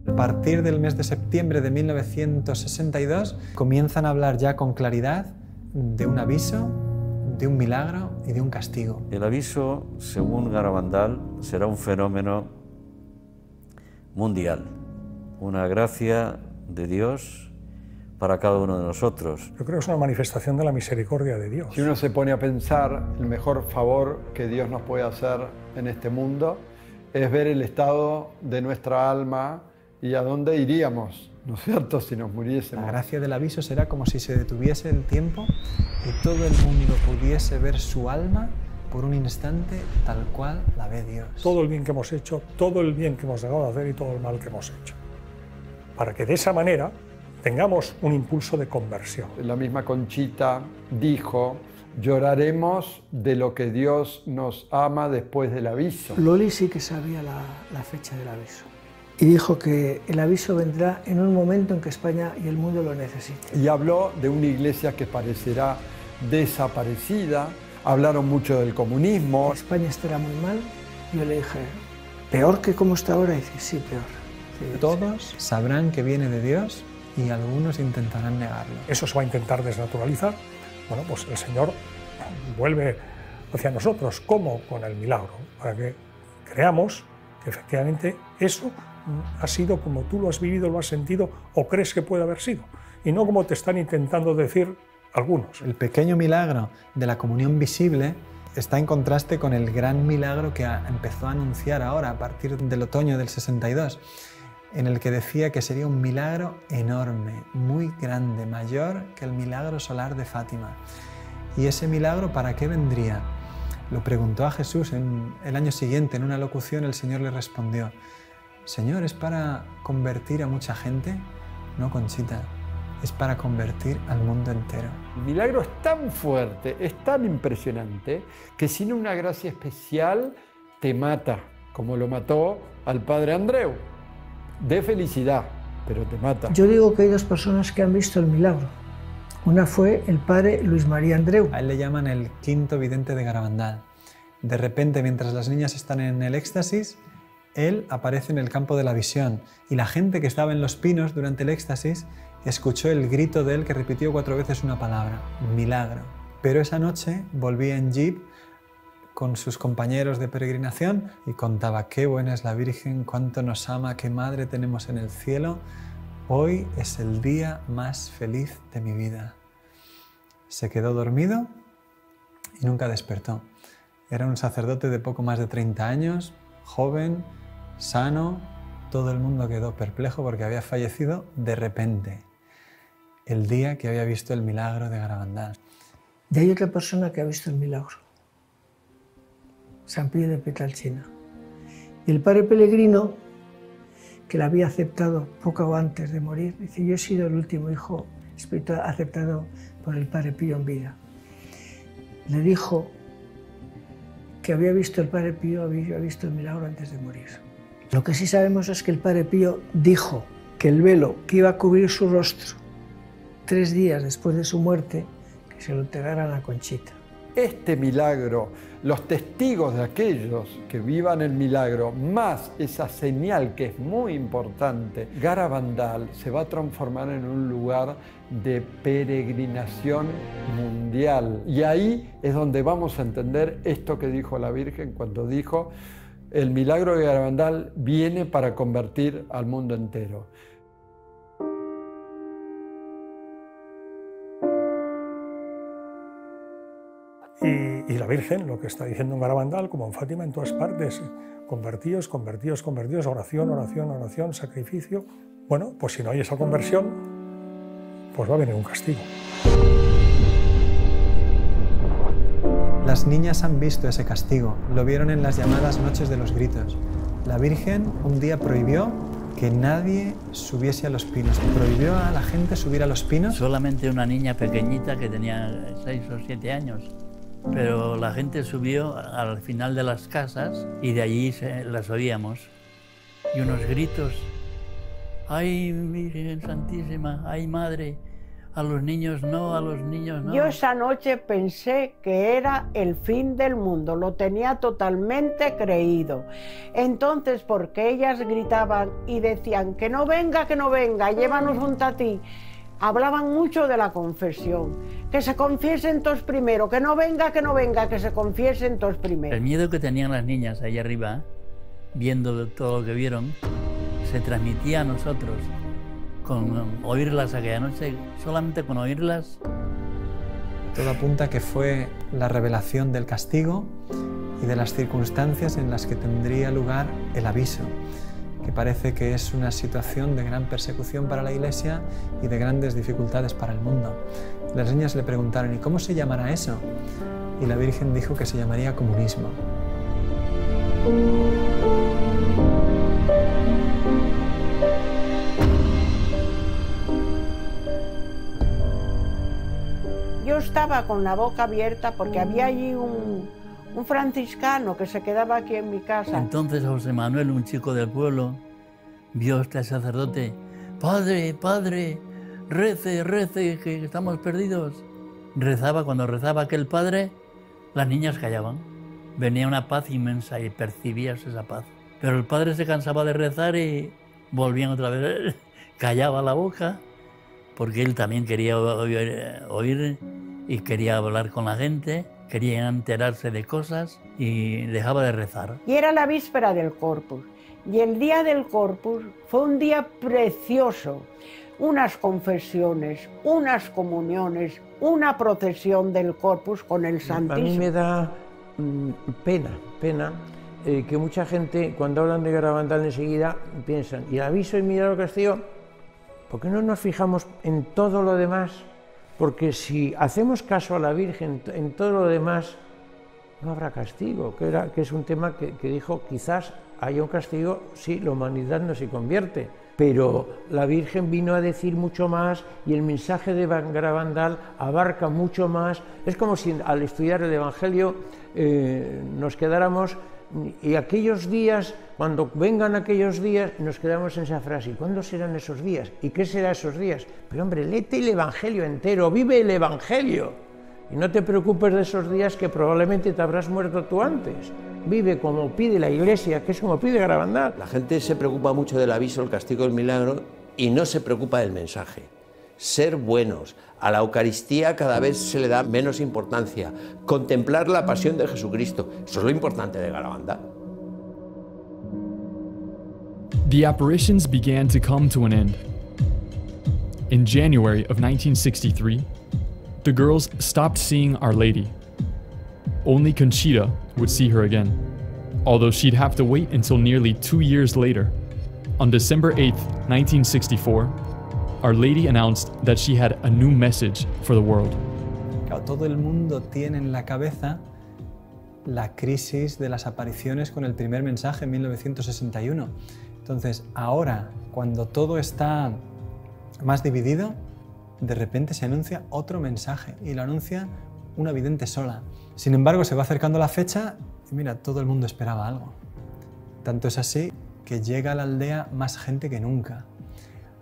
A partir del mes de septiembre de 1962 comienzan a hablar ya con claridad de un aviso, de un milagro y de un castigo. El aviso, según Garabandal, será un fenómeno mundial, una gracia de Dios para cada uno de nosotros. Yo creo que es una manifestación de la misericordia de Dios. Si uno se pone a pensar, el mejor favor que Dios nos puede hacer en este mundo es ver el estado de nuestra alma y a dónde iríamos, ¿no es cierto?, si nos muriésemos. La gracia del aviso será como si se detuviese el tiempo y todo el mundo pudiese ver su alma por un instante tal cual la ve Dios. Todo el bien que hemos hecho, todo el bien que hemos dejado de hacer y todo el mal que hemos hecho. Para que de esa manera tengamos un impulso de conversión. La misma Conchita dijo, lloraremos de lo que Dios nos ama después del aviso. Loli sí que sabía la fecha del aviso. Y dijo que el aviso vendrá en un momento en que España y el mundo lo necesiten. Y habló de una iglesia que parecerá desaparecida. Hablaron mucho del comunismo. España estará muy mal. Yo le dije, ¿peor que como está ahora? Y dice, sí, peor. Sí, todos sabrán que viene de Dios y algunos intentarán negarlo. Eso se va a intentar desnaturalizar. Bueno, pues el Señor vuelve hacia nosotros. ¿Cómo? Con el milagro. Para que creamos que efectivamente eso ha sido como tú lo has vivido, lo has sentido o crees que puede haber sido. Y no como te están intentando decir algunos. El pequeño milagro de la comunión visible está en contraste con el gran milagro que empezó a anunciar ahora, a partir del otoño del 62, en el que decía que sería un milagro enorme, muy grande, mayor que el milagro solar de Fátima. ¿Y ese milagro para qué vendría? Lo preguntó a Jesús el año siguiente, en una locución el Señor le respondió, Señor, ¿es para convertir a mucha gente? No, Conchita, es para convertir al mundo entero. El milagro es tan fuerte, es tan impresionante, que sin una gracia especial te mata, como lo mató al padre Andreu. De felicidad, pero te mata. Yo digo que hay dos personas que han visto el milagro. Una fue el padre Luis María Andreu. A él le llaman el quinto vidente de Garabandal. De repente, mientras las niñas están en el éxtasis, él aparece en el campo de la visión y la gente que estaba en los pinos durante el éxtasis escuchó el grito de él que repitió 4 veces una palabra, milagro. Pero esa noche volvía en jeep con sus compañeros de peregrinación y contaba qué buena es la Virgen, cuánto nos ama, qué madre tenemos en el cielo. Hoy es el día más feliz de mi vida. Se quedó dormido y nunca despertó. Era un sacerdote de poco más de 30 años, joven, sano. Todo el mundo quedó perplejo porque había fallecido de repente, el día que había visto el milagro de Garabandal. Y hay otra persona que ha visto el milagro, San Pío de Pietrelcina. Y el padre Pellegrino, que la había aceptado poco antes de morir, dice, yo he sido el último hijo espiritual aceptado por el padre Pío en vida. Le dijo que había visto el padre Pío, había visto el milagro antes de morir. Lo que sí sabemos es que el padre Pío dijo que el velo que iba a cubrir su rostro 3 días después de su muerte, que se lo entregaran a Conchita. Este milagro, los testigos de aquellos que vivan el milagro, más esa señal que es muy importante, Garabandal se va a transformar en un lugar de peregrinación mundial. Y ahí es donde vamos a entender esto que dijo la Virgen cuando dijo, el milagro de Garabandal viene para convertir al mundo entero. Y la Virgen, lo que está diciendo en Garabandal, como en Fátima, en todas partes, convertíos, convertíos, convertíos, oración, oración, oración, sacrificio. Bueno, pues si no hay esa conversión, pues va a venir un castigo. Las niñas han visto ese castigo, lo vieron en las llamadas noches de los gritos. La Virgen un día prohibió que nadie subiese a los pinos, prohibió a la gente subir a los pinos. Solamente una niña pequeñita que tenía 6 o 7 años, pero la gente subió al final de las casas y de allí las oíamos. Y unos gritos, ¡ay, Virgen Santísima! ¡Ay, Madre! A los niños no, a los niños no. Yo esa noche pensé que era el fin del mundo, lo tenía totalmente creído. Entonces, porque ellas gritaban y decían que no venga, llévanos junto a ti. Hablaban mucho de la confesión, que se confiesen todos primero, que no venga, que se confiesen todos primero. El miedo que tenían las niñas allá arriba, viendo todo lo que vieron, se transmitía a nosotros. Con oírlas aquella noche, solamente con oírlas. Todo apunta que fue la revelación del castigo y de las circunstancias en las que tendría lugar el aviso, que parece que es una situación de gran persecución para la Iglesia y de grandes dificultades para el mundo. Las niñas le preguntaron, ¿y cómo se llamará eso? Y la Virgen dijo que se llamaría comunismo. Yo estaba con la boca abierta porque había allí un franciscano que se quedaba aquí en mi casa. Entonces José Manuel, un chico del pueblo, vio a este sacerdote. ¡Padre, padre, rece, rece, que estamos perdidos! Rezaba, cuando rezaba aquel padre, las niñas callaban. Venía una paz inmensa y percibías esa paz. Pero el padre se cansaba de rezar y volvían otra vez. Callaba la boca, porque él también quería oír y quería hablar con la gente, quería enterarse de cosas y dejaba de rezar. Y era la víspera del Corpus. Y el día del Corpus fue un día precioso. Unas confesiones, unas comuniones, una procesión del Corpus con el Santísimo. A mí me da pena que mucha gente, cuando hablan de Garabandal enseguida, piensan, ¿y el aviso y milagro castigo? ¿Por qué no nos fijamos en todo lo demás? Porque si hacemos caso a la Virgen en todo lo demás, no habrá castigo, que es un tema que dijo, quizás haya un castigo si la humanidad no se convierte. Pero la Virgen vino a decir mucho más y el mensaje de Garabandal abarca mucho más. Es como si al estudiar el Evangelio nos quedáramos y aquellos días, cuando vengan aquellos días, nos quedamos en esa frase. ¿Y cuándo serán esos días? ¿Y qué serán esos días? Pero hombre, léete el Evangelio entero, vive el Evangelio. Y no te preocupes de esos días que probablemente te habrás muerto tú antes. Vive como pide la Iglesia, que es como pide Garabandal. La gente se preocupa mucho del aviso, el castigo, el milagro, y no se preocupa del mensaje. Ser buenos. A la Eucaristía cada vez se le da menos importancia. Contemplar la pasión de Jesucristo. Eso es lo importante de Garabandal. The apparitions began to come to an end. In January of 1963, the girls stopped seeing Our Lady. Only Conchita would see her again, although she'd have to wait until nearly 2 years later. On December 8th, 1964, Our Lady announced that she had a new message for the world. Todo el mundo tiene en la cabeza la crisis de las apariciones con el primer mensaje en 1961. Entonces, ahora, cuando todo está más dividido, de repente se anuncia otro mensaje y lo anuncia una vidente sola. Sin embargo, se va acercando la fecha y mira, todo el mundo esperaba algo. Tanto es así que llega a la aldea más gente que nunca.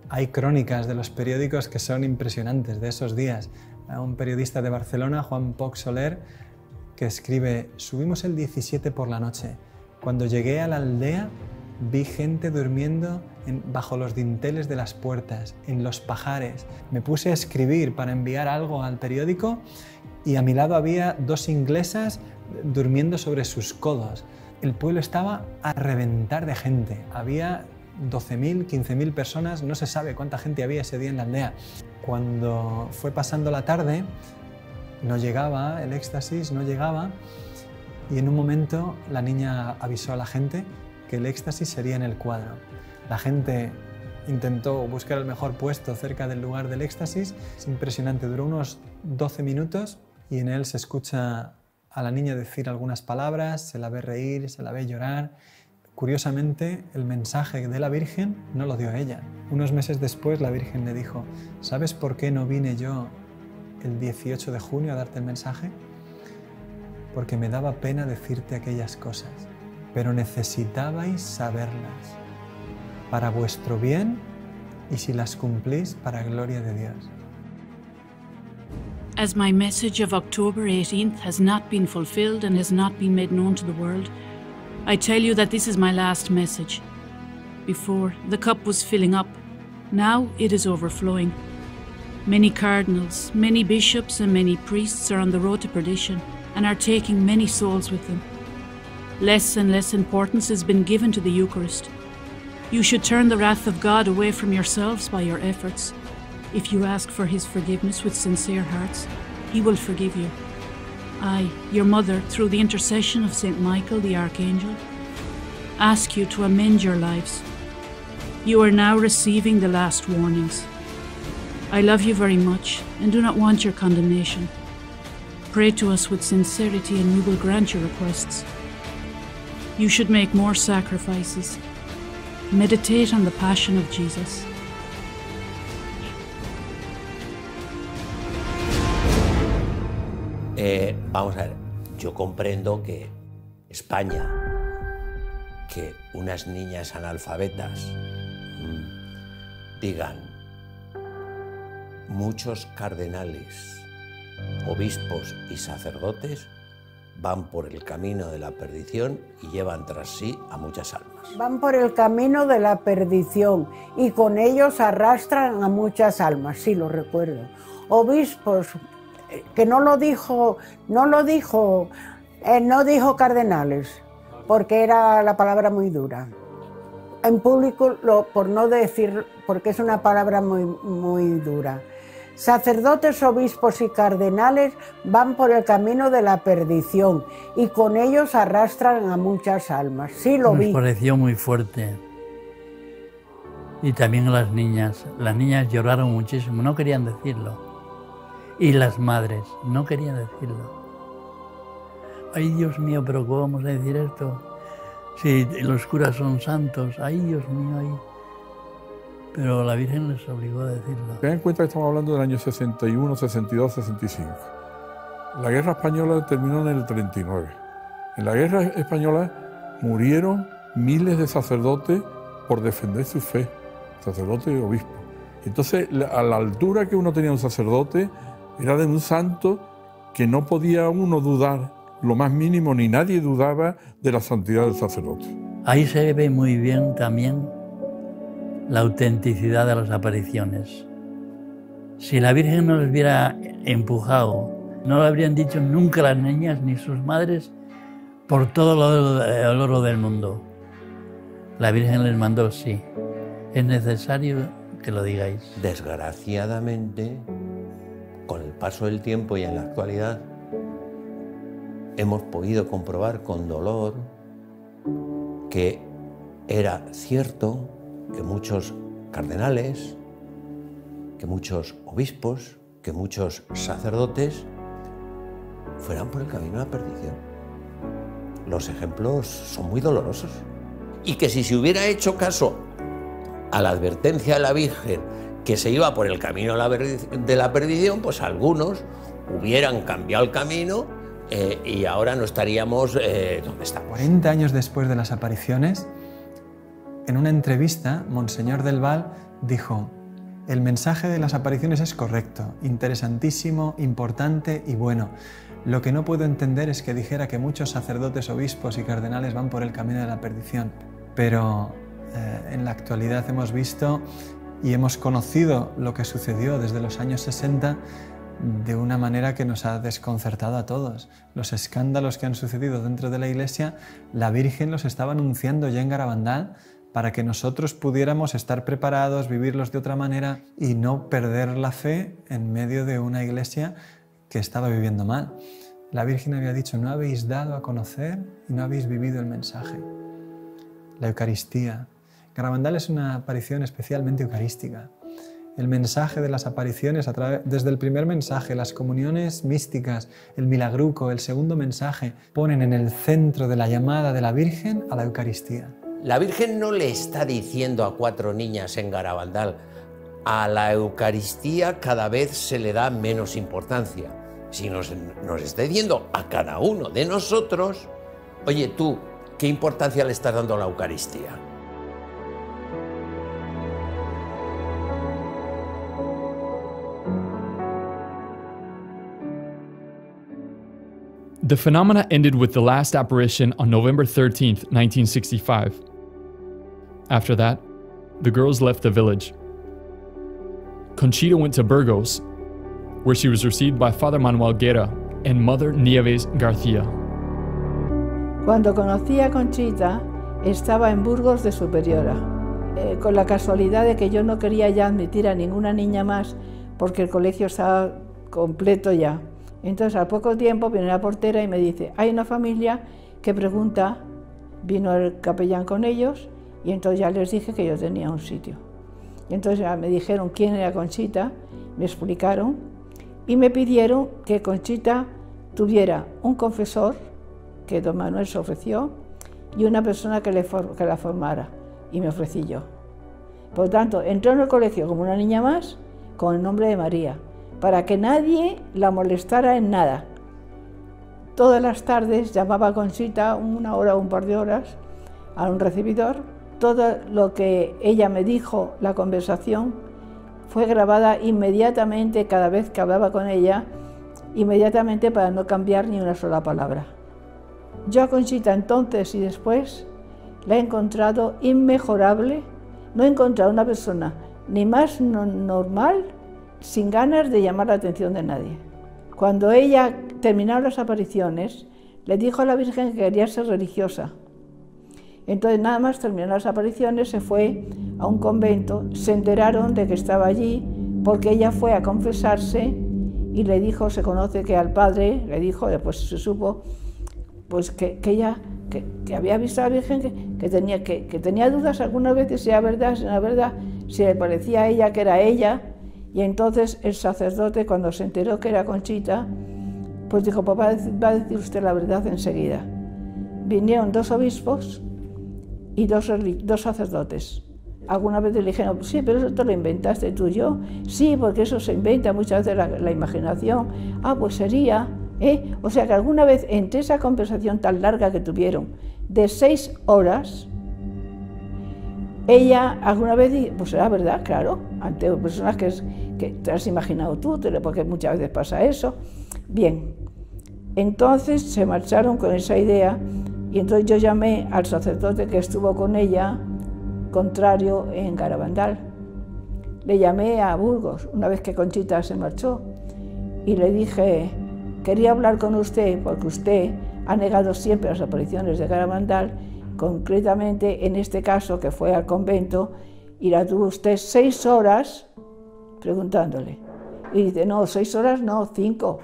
Hay crónicas de los periódicos que son impresionantes de esos días. Un periodista de Barcelona, Juan Poch Soler, que escribe: subimos el 17 por la noche. Cuando llegué a la aldea vi gente durmiendo bajo los dinteles de las puertas, en los pajares. Me puse a escribir para enviar algo al periódico y a mi lado había 2 inglesas durmiendo sobre sus codos. El pueblo estaba a reventar de gente. Había 12.000, 15.000 personas, no se sabe cuánta gente había ese día en la aldea. Cuando fue pasando la tarde, no llegaba, el éxtasis no llegaba, y en un momento la niña avisó a la gente que el éxtasis sería en el cuadro. La gente intentó buscar el mejor puesto cerca del lugar del éxtasis. Es impresionante, duró unos 12 minutos y en él se escucha a la niña decir algunas palabras, se la ve reír, se la ve llorar. Curiosamente, el mensaje de la Virgen no lo dio ella. Unos meses después la Virgen le dijo: ¿sabes por qué no vine yo el 18 de junio a darte el mensaje? Porque me daba pena decirte aquellas cosas, pero necesitabais saberlas para vuestro bien y si las cumplís para gloria de Dios. As my message of October 18th has not been fulfilled and has not been made known to the world, I tell you that this is my last message. Before, the cup was filling up. Now it is overflowing. Many cardinals, many bishops and many priests are on the road to perdition and are taking many souls with them. Less and less importance has been given to the Eucharist. You should turn the wrath of God away from yourselves by your efforts. If you ask for his forgiveness with sincere hearts, he will forgive you. I, your mother, through the intercession of St. Michael the Archangel, ask you to amend your lives. You are now receiving the last warnings. I love you very much and do not want your condemnation. Pray to us with sincerity and we will grant your requests. You should make more sacrifices. Meditate on the Passion of Jesus. Vamos a ver, yo comprendo que España, que unas niñas analfabetas digan muchos cardenales, obispos y sacerdotes van por el camino de la perdición y llevan tras sí a muchas almas. Van por el camino de la perdición y con ellos arrastran a muchas almas, sí, lo recuerdo. Obispos, que no dijo cardenales, porque era la palabra muy dura. En público, por no decir, porque es una palabra muy dura. Sacerdotes, obispos y cardenales van por el camino de la perdición y con ellos arrastran a muchas almas. Sí, lo vi. Nos pareció muy fuerte. Y también las niñas lloraron muchísimo, no querían decirlo. Y las madres no querían decirlo. Ay, Dios mío, pero ¿cómo vamos a decir esto? Si los curas son santos, ay, Dios mío, ay. Pero la Virgen les obligó a decirlo. Ten en cuenta que estamos hablando del año 61, 62, 65. La guerra española terminó en el 39. En la guerra española murieron miles de sacerdotes por defender su fe, sacerdotes y obispos. Entonces, a la altura que uno tenía un sacerdote, era de un santo que no podía uno dudar lo más mínimo, ni nadie dudaba de la santidad del sacerdote. Ahí se ve muy bien también la autenticidad de las apariciones. Si la Virgen no les hubiera empujado, no lo habrían dicho nunca las niñas ni sus madres por todo el oro del mundo. La Virgen les mandó, sí, es necesario que lo digáis. Desgraciadamente, con el paso del tiempo y en la actualidad, hemos podido comprobar con dolor que era cierto que muchos cardenales, que muchos obispos, que muchos sacerdotes fueran por el camino de la perdición. Los ejemplos son muy dolorosos. Y que si se hubiera hecho caso a la advertencia de la Virgen que se iba por el camino de la perdición, pues algunos hubieran cambiado el camino y ahora no estaríamos donde estamos. 40 años después de las apariciones, en una entrevista, Monseñor del Val dijo: el mensaje de las apariciones es correcto, interesantísimo, importante y bueno. Lo que no puedo entender es que dijera que muchos sacerdotes, obispos y cardenales van por el camino de la perdición. Pero en la actualidad hemos visto y hemos conocido lo que sucedió desde los años 60 de una manera que nos ha desconcertado a todos. Los escándalos que han sucedido dentro de la Iglesia, la Virgen los estaba anunciando ya en Garabandal para que nosotros pudiéramos estar preparados, vivirlos de otra manera y no perder la fe en medio de una Iglesia que estaba viviendo mal. La Virgen había dicho, no habéis dado a conocer y no habéis vivido el mensaje. La Eucaristía. Garabandal es una aparición especialmente eucarística. El mensaje de las apariciones, desde el primer mensaje, las comuniones místicas, el milagruco, el segundo mensaje, ponen en el centro de la llamada de la Virgen a la Eucaristía. La Virgen no le está diciendo a 4 niñas en Garabandal, a la Eucaristía cada vez se le da menos importancia, sino nos está diciendo a cada uno de nosotros, oye tú, ¿qué importancia le estás dando a la Eucaristía? The phenomena ended with the last apparition on November 13th, 1965. After that, the girls left the village. Conchita went to Burgos, where she was received by Father Manuel Guerra and Mother Nieves García. Cuando conocí a Conchita, estaba en Burgos de Superiora, con la casualidad de que yo no quería ya admitir a ninguna niña más porque el colegio estaba completo ya. Entonces, al poco tiempo, viene la portera y me dice, hay una familia que pregunta, vino el capellán con ellos, y entonces ya les dije que yo tenía un sitio. Y entonces ya me dijeron quién era Conchita, me explicaron, y me pidieron que Conchita tuviera un confesor, que don Manuel se ofreció, y una persona que la formara, y me ofrecí yo. Por lo tanto, entró en el colegio como una niña más, con el nombre de María, para que nadie la molestara en nada. Todas las tardes llamaba a Conchita 1 hora o un par de horas a un recibidor. Todo lo que ella me dijo, la conversación, fue grabada inmediatamente cada vez que hablaba con ella, inmediatamente para no cambiar ni una sola palabra. Yo a Conchita entonces y después la he encontrado inmejorable. No he encontrado una persona ni más normal, sin ganas de llamar la atención de nadie. Cuando ella terminó las apariciones, le dijo a la Virgen que quería ser religiosa. Entonces, nada más terminó las apariciones, se fue a un convento, se enteraron de que estaba allí, porque ella fue a confesarse y le dijo, se conoce que al padre, le dijo, después se supo, pues que ella que había visto a la Virgen, que tenía dudas algunas veces si era verdad, si no era verdad, si le parecía a ella que era ella. Y entonces el sacerdote, cuando se enteró que era Conchita, pues dijo, papá, va a decir usted la verdad enseguida. Vinieron 2 obispos y 2 sacerdotes. Alguna vez le dijeron, sí, pero eso te lo inventaste tú y yo. Sí, porque eso se inventa muchas veces la imaginación. Ah, pues sería, ¿eh? O sea que alguna vez, entre esa conversación tan larga que tuvieron, de 6 horas, ella alguna vez dijo, pues era verdad, claro, ante personas que te has imaginado tú, porque muchas veces pasa eso. Bien, entonces se marcharon con esa idea y entonces yo llamé al sacerdote que estuvo con ella, contrario, en Garabandal. Le llamé a Burgos, una vez que Conchita se marchó, y le dije, quería hablar con usted porque usted ha negado siempre las apariciones de Garabandal, concretamente en este caso que fue al convento y la tuvo usted 6 horas preguntándole. Y dice, no, 6 horas no, 5.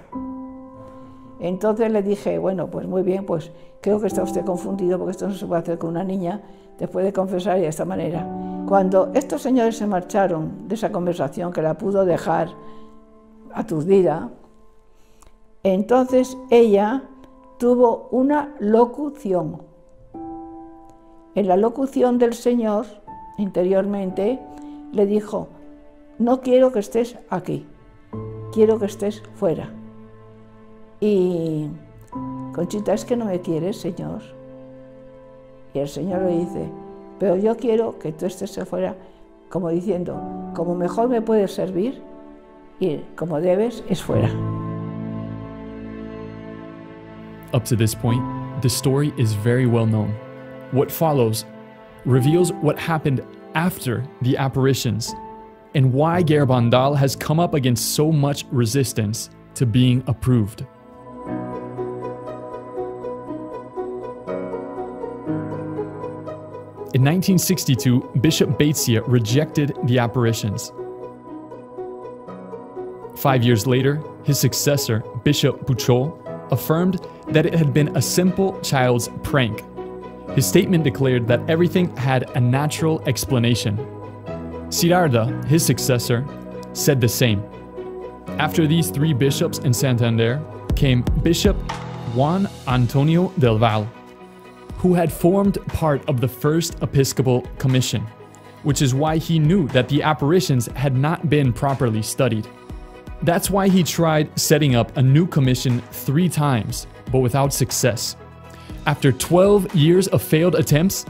Entonces le dije, bueno, pues muy bien, pues creo que está usted confundido porque esto no se puede hacer con una niña después de confesar y de esta manera. Cuando estos señores se marcharon de esa conversación que la pudo dejar aturdida, entonces ella tuvo una locución. En la locución del Señor, interiormente, le dijo, no quiero que estés aquí, quiero que estés fuera. Y Conchita, ¿es que no me quieres, Señor? Y el Señor le dice, pero yo quiero que tú estés afuera, como diciendo, como mejor me puedes servir y como debes es fuera. Up to this point, the story is very well known. What follows reveals what happened after the apparitions and why Garabandal has come up against so much resistance to being approved. In 1962, Bishop Baetsia rejected the apparitions. 5 years later, his successor, Bishop Puchol, affirmed that it had been a simple child's prank. His statement declared that everything had a natural explanation. Cirarda, his successor, said the same. After these 3 bishops in Santander came Bishop Juan Antonio del Val, who had formed part of the First Episcopal Commission, which is why he knew that the apparitions had not been properly studied. That's why he tried setting up a new commission 3 times, but without success. After 12 years of failed attempts,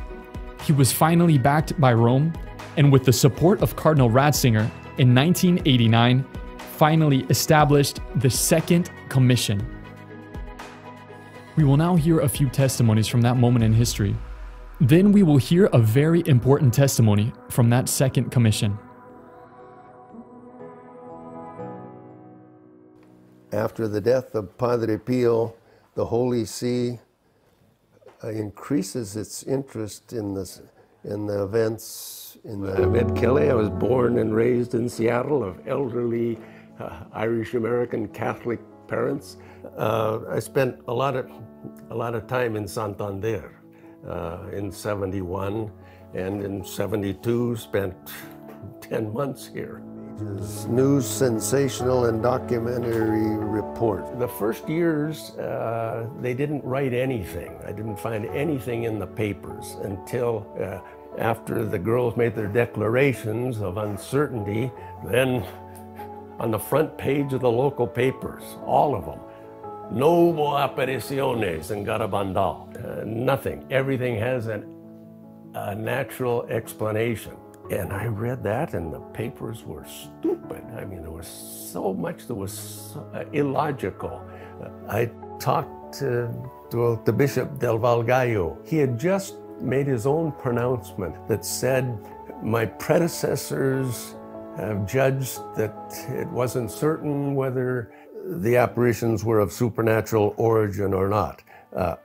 he was finally backed by Rome, and with the support of Cardinal Ratzinger, in 1989, finally established the Second Commission. We will now hear a few testimonies from that moment in history. Then we will hear a very important testimony from that Second Commission. After the death of Padre Pio, the Holy See increases its interest in the events in the... I'm Ed Kelly. I was born and raised in Seattle of elderly Irish-American Catholic parents. I spent a lot of time in Santander in 71, and in 72 spent 10 months here. News, sensational, and documentary report. The first years, they didn't write anything. I didn't find anything in the papers until after the girls made their declarations of uncertainty. Then on the front page of the local papers, all of them, no more apariciones in Garabandal. Nothing. Everything has a natural explanation. And I read that, and the papers were stupid. I mean, there was so much that was illogical. I talked to the Bishop del Val Gallo. He had just made his own pronouncement that said, my predecessors have judged that it wasn't certain whether the apparitions were of supernatural origin or not.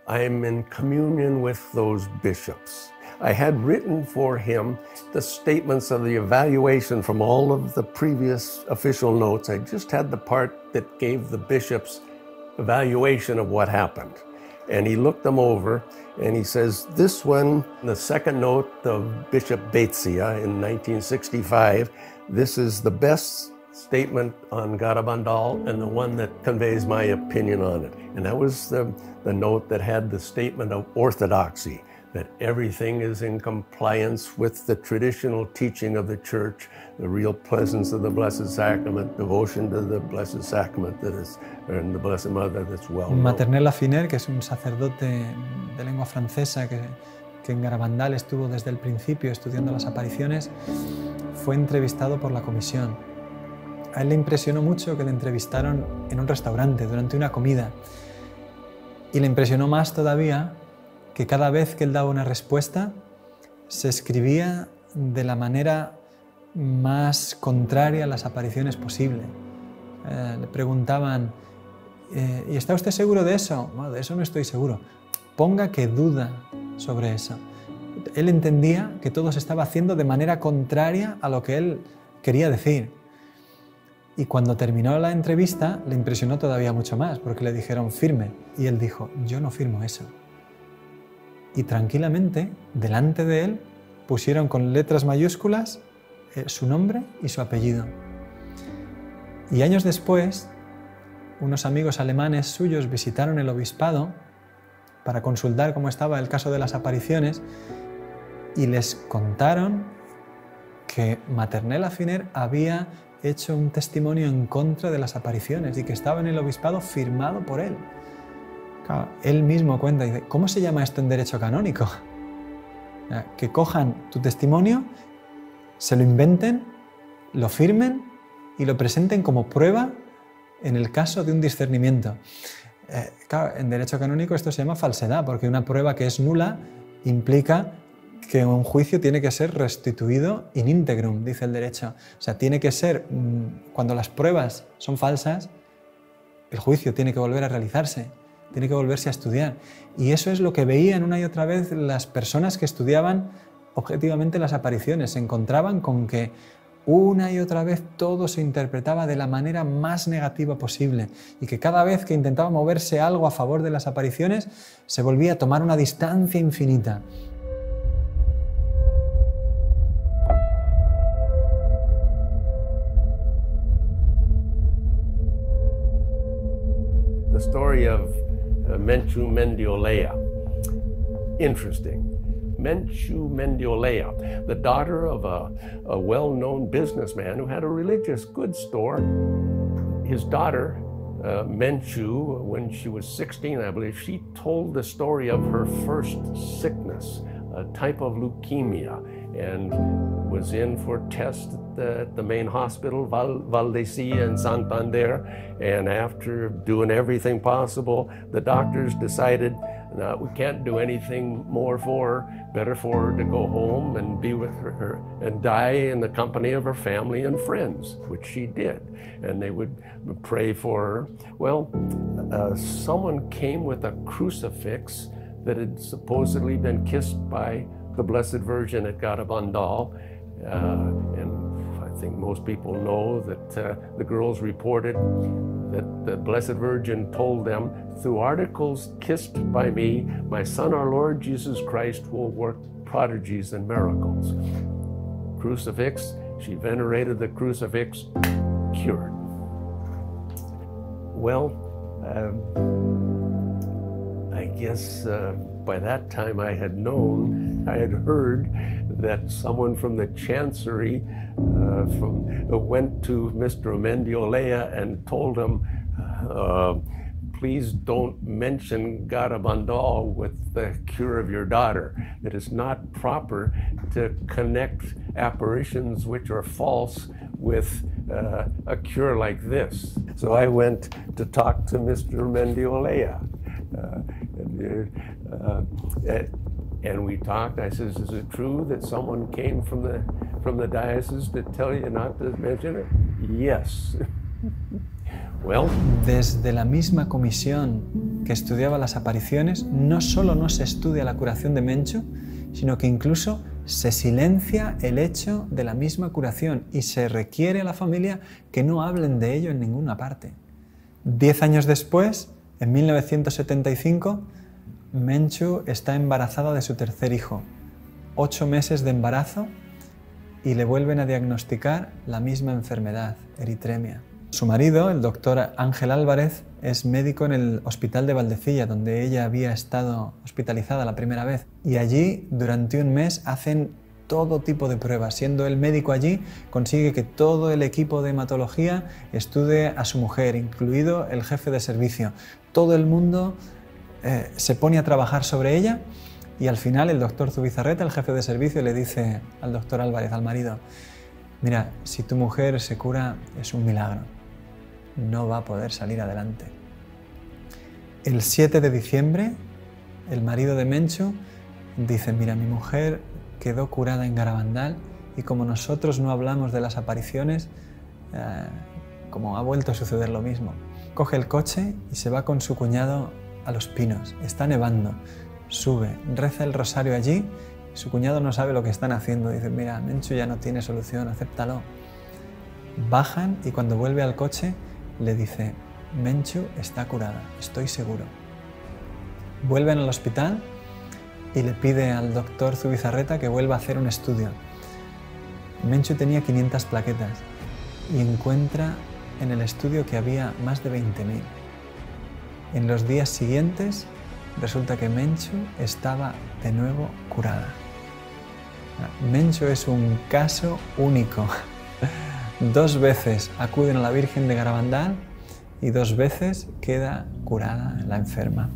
I'm in communion with those bishops. I had written for him the statements of the evaluation from all of the previous official notes. I just had the part that gave the bishop's evaluation of what happened. And he looked them over and he says, this one, the second note of Bishop Betzia in 1965, this is the best statement on Garabandal and the one that conveys my opinion on it. And that was the note that had the statement of orthodoxy, that everything is in compliance with the traditional teaching of the Church, the real presence of the Blessed Sacrament, devotion to the Blessed Sacrament that is, and the Blessed Mother that's well known. Maternelle Afiner, que es un sacerdote de lengua francesa que en Garabandal estuvo desde el principio estudiando las apariciones, fue entrevistado por la comisión. A él le impresionó mucho que le entrevistaron en un restaurante durante una comida, y le impresionó más todavía que cada vez que él daba una respuesta se escribía de la manera más contraria a las apariciones posible. Le preguntaban, ¿y está usted seguro de eso? Bueno, de eso no estoy seguro. Ponga que duda sobre eso. Él entendía que todo se estaba haciendo de manera contraria a lo que él quería decir. Y cuando terminó la entrevista le impresionó todavía mucho más, porque le dijeron firme, y él dijo, yo no firmo eso. Y tranquilamente, delante de él, pusieron con letras mayúsculas su nombre y su apellido. Y años después, unos amigos alemanes suyos visitaron el obispado para consultar cómo estaba el caso de las apariciones y les contaron que Maternelle Afiner había hecho un testimonio en contra de las apariciones y que estaba en el obispado firmado por él. Claro, él mismo cuenta y dice, ¿cómo se llama esto en derecho canónico? Que cojan tu testimonio, se lo inventen, lo firmen y lo presenten como prueba en el caso de un discernimiento. Claro, en derecho canónico esto se llama falsedad, porque una prueba que es nula implica que un juicio tiene que ser restituido in integrum, dice el derecho. O sea, tiene que ser, cuando las pruebas son falsas, el juicio tiene que volver a realizarse, tiene que volverse a estudiar. Y eso es lo que veían una y otra vez las personas que estudiaban objetivamente las apariciones. Se encontraban con que una y otra vez todo se interpretaba de la manera más negativa posible y que cada vez que intentaba moverse algo a favor de las apariciones se volvía a tomar una distancia infinita. The story of Menchu Mendiolea. Interesting. Menchu Mendiolea, the daughter of a well-known businessman who had a religious goods store. His daughter, Menchu, when she was 16, I believe, she told the story of her first sickness, a type of leukemia, and was in for tests at the main hospital, Valdecilla in Santander, and after doing everything possible, the doctors decided, no, we can't do anything more for her, better for her to go home and be with her and die in the company of her family and friends, which she did. And they would pray for her. Well, someone came with a crucifix that had supposedly been kissed by the Blessed Virgin at Garabandal, and I think most people know that the girls reported that the Blessed Virgin told them, through articles kissed by me, my Son, our Lord Jesus Christ, will work prodigies and miracles. Crucifix, she venerated the crucifix, cured. Well, I guess by that time I had heard that someone from the Chancery went to Mr. Mendiolea and told him, please don't mention Garabandal with the cure of your daughter. It is not proper to connect apparitions which are false with a cure like this. So I went to talk to Mr. Mendiolea. And we talked. I says, is it true that someone came from the diocese to tell you not to mention it? Yes. Well. Desde la misma comisión que estudiaba las apariciones, no solo no se estudia la curación de Menchu, sino que incluso se silencia el hecho de la misma curación y se requiere a la familia que no hablen de ello en ninguna parte. 10 años después, en 1975, Menchu está embarazada de su tercer hijo, 8 meses de embarazo, y le vuelven a diagnosticar la misma enfermedad, eritremia. Su marido, el doctor Ángel Álvarez, es médico en el hospital de Valdecilla, donde ella había estado hospitalizada la primera vez. Y allí, durante un mes, hacen todo tipo de pruebas. Siendo el médico allí, consigue que todo el equipo de hematología estudie a su mujer, incluido el jefe de servicio. Todo el mundo se pone a trabajar sobre ella y al final el doctor Zubizarreta, el jefe de servicio, le dice al doctor Álvarez, al marido, mira, si tu mujer se cura es un milagro, no va a poder salir adelante. El 7 de diciembre, el marido de Menchu dice, mira, mi mujer quedó curada en Garabandal y como nosotros no hablamos de las apariciones, como ha vuelto a suceder lo mismo. Coge el coche y se va con su cuñado a Los Pinos. Está nevando, sube, reza el rosario allí. Su cuñado no sabe lo que están haciendo. Dice, mira, Menchu ya no tiene solución, acéptalo. Bajan y cuando vuelve al coche le dice, Menchu está curada, estoy seguro. Vuelven al hospital y le pide al doctor Zubizarreta que vuelva a hacer un estudio. Menchu tenía 500 plaquetas y encuentra en el estudio que había más de 20.000. En los días siguientes resulta que Menchu estaba de nuevo curada. Menchu es un caso único. 2 veces acuden a la Virgen de Garabandal y 2 veces queda curada la enferma.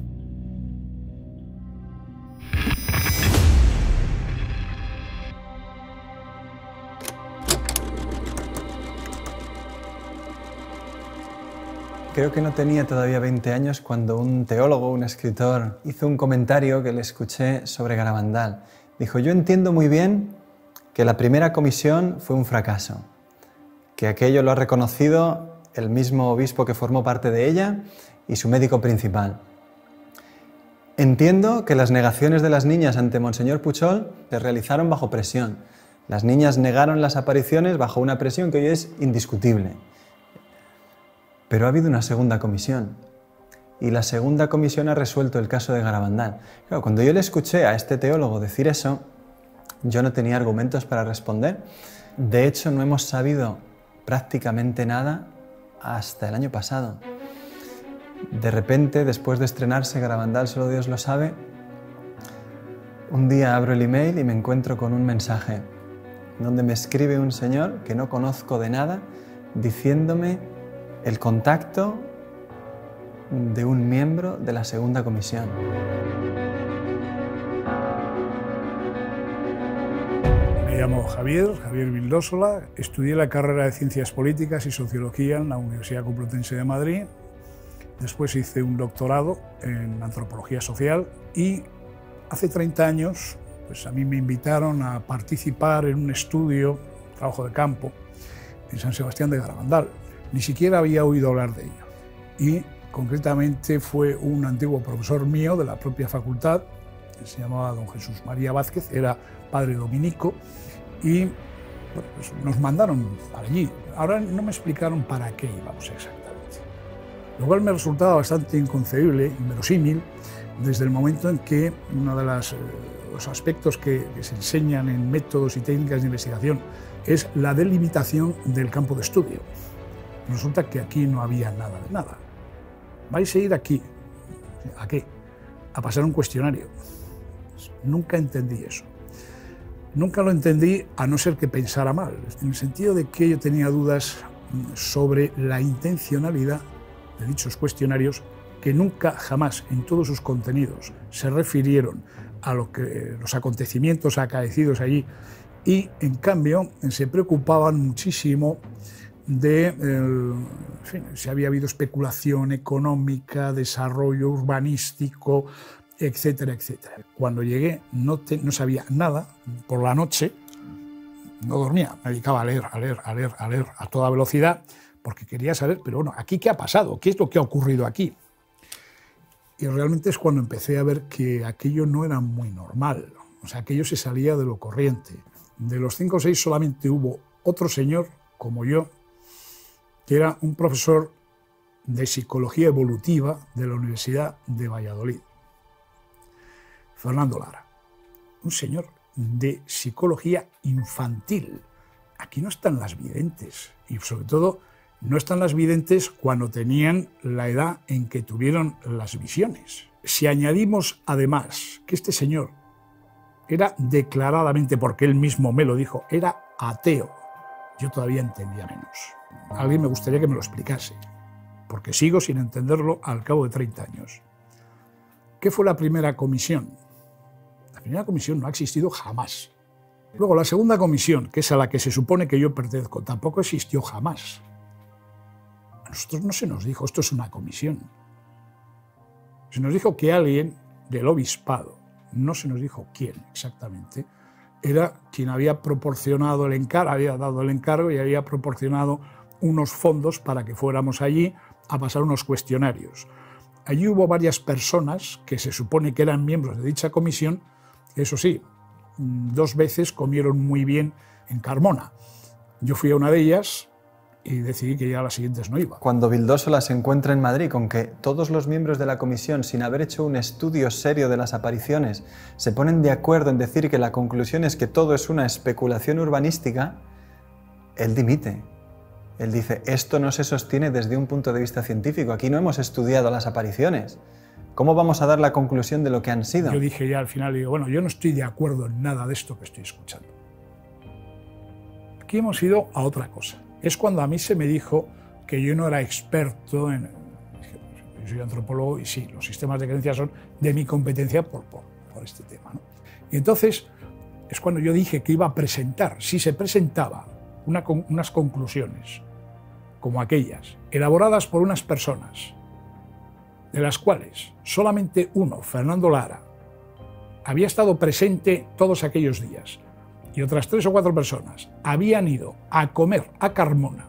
Creo que no tenía todavía 20 años cuando un teólogo, un escritor, hizo un comentario que le escuché sobre Garabandal. Dijo, yo entiendo muy bien que la primera comisión fue un fracaso, que aquello lo ha reconocido el mismo obispo que formó parte de ella y su médico principal. Entiendo que las negaciones de las niñas ante Monseñor Puchol se realizaron bajo presión. Las niñas negaron las apariciones bajo una presión que hoy es indiscutible. Pero ha habido una segunda comisión. Y la segunda comisión ha resuelto el caso de Garabandal. Claro, cuando yo le escuché a este teólogo decir eso, yo no tenía argumentos para responder. De hecho, no hemos sabido prácticamente nada hasta el año pasado. De repente, después de estrenarse Garabandal, solo Dios lo sabe, un día abro el email y me encuentro con un mensaje donde me escribe un señor que no conozco de nada, diciéndome el contacto de un miembro de la segunda comisión. Me llamo Javier Vildósola, estudié la carrera de Ciencias Políticas y Sociología en la Universidad Complutense de Madrid. Después hice un doctorado en Antropología Social y hace 30 años pues a mí me invitaron a participar en un estudio, trabajo de campo, en San Sebastián de Garabandal. Ni siquiera había oído hablar de ello. Y concretamente fue un antiguo profesor mío de la propia facultad, que se llamaba don Jesús María Vázquez, era padre dominico, y bueno, pues nos mandaron para allí. Ahora no me explicaron para qué íbamos exactamente. Lo cual me resultaba bastante inconcebible y verosímil desde el momento en que uno de los aspectos que se enseñan en métodos y técnicas de investigación es la delimitación del campo de estudio. Resulta que aquí no había nada de nada. Vais a ir aquí. ¿A qué? A pasar un cuestionario. Nunca entendí eso. Nunca lo entendí a no ser que pensara mal, en el sentido de que yo tenía dudas sobre la intencionalidad de dichos cuestionarios que nunca, jamás, en todos sus contenidos, se refirieron a los acontecimientos acaecidos allí y, en cambio, se preocupaban muchísimo de en fin, si había habido especulación económica, desarrollo urbanístico, etcétera, etcétera. Cuando llegué no sabía nada. Por la noche no dormía, me dedicaba a leer a toda velocidad, porque quería saber, pero bueno, ¿aquí qué ha pasado? ¿Qué es lo que ha ocurrido aquí? Y realmente es cuando empecé a ver que aquello no era muy normal, o sea, aquello se salía de lo corriente. De los 5 o 6 solamente hubo otro señor, como yo, que era un profesor de psicología evolutiva de la Universidad de Valladolid, Fernando Lara, un señor de psicología infantil. Aquí no están las videntes, y sobre todo no están las videntes cuando tenían la edad en que tuvieron las visiones. Si añadimos además que este señor era declaradamente, porque él mismo me lo dijo, era ateo, yo todavía entendía menos. Alguien me gustaría que me lo explicase, porque sigo sin entenderlo al cabo de 30 años. ¿Qué fue la primera comisión? La primera comisión no ha existido jamás. Luego, la segunda comisión, que es a la que se supone que yo pertenezco, tampoco existió jamás. A nosotros no se nos dijo, esto es una comisión. Se nos dijo que alguien del obispado, no se nos dijo quién exactamente, era quien había proporcionado el encargo, había dado el encargo y había proporcionado unos fondos para que fuéramos allí a pasar unos cuestionarios. Allí hubo varias personas que se supone que eran miembros de dicha comisión, que eso sí, 2 veces comieron muy bien en Carmona. Yo fui a una de ellas y decidí que ya a las siguientes no iba. Cuando Vildósola se encuentra en Madrid con que todos los miembros de la comisión, sin haber hecho un estudio serio de las apariciones, se ponen de acuerdo en decir que la conclusión es que todo es una especulación urbanística, él dimite. Él dice, esto no se sostiene desde un punto de vista científico, aquí no hemos estudiado las apariciones. ¿Cómo vamos a dar la conclusión de lo que han sido? Yo dije ya al final, digo, bueno, yo no estoy de acuerdo en nada de esto que estoy escuchando. Aquí hemos ido a otra cosa. Es cuando a mí se me dijo que yo no era experto en... Yo soy antropólogo y sí, los sistemas de creencias son de mi competencia por este tema, ¿no? Y entonces es cuando yo dije que iba a presentar, si se presentaba, unas conclusiones como aquellas, elaboradas por unas personas, de las cuales solamente uno, Fernando Lara, había estado presente todos aquellos días, y otras 3 o 4 personas habían ido a comer a Carmona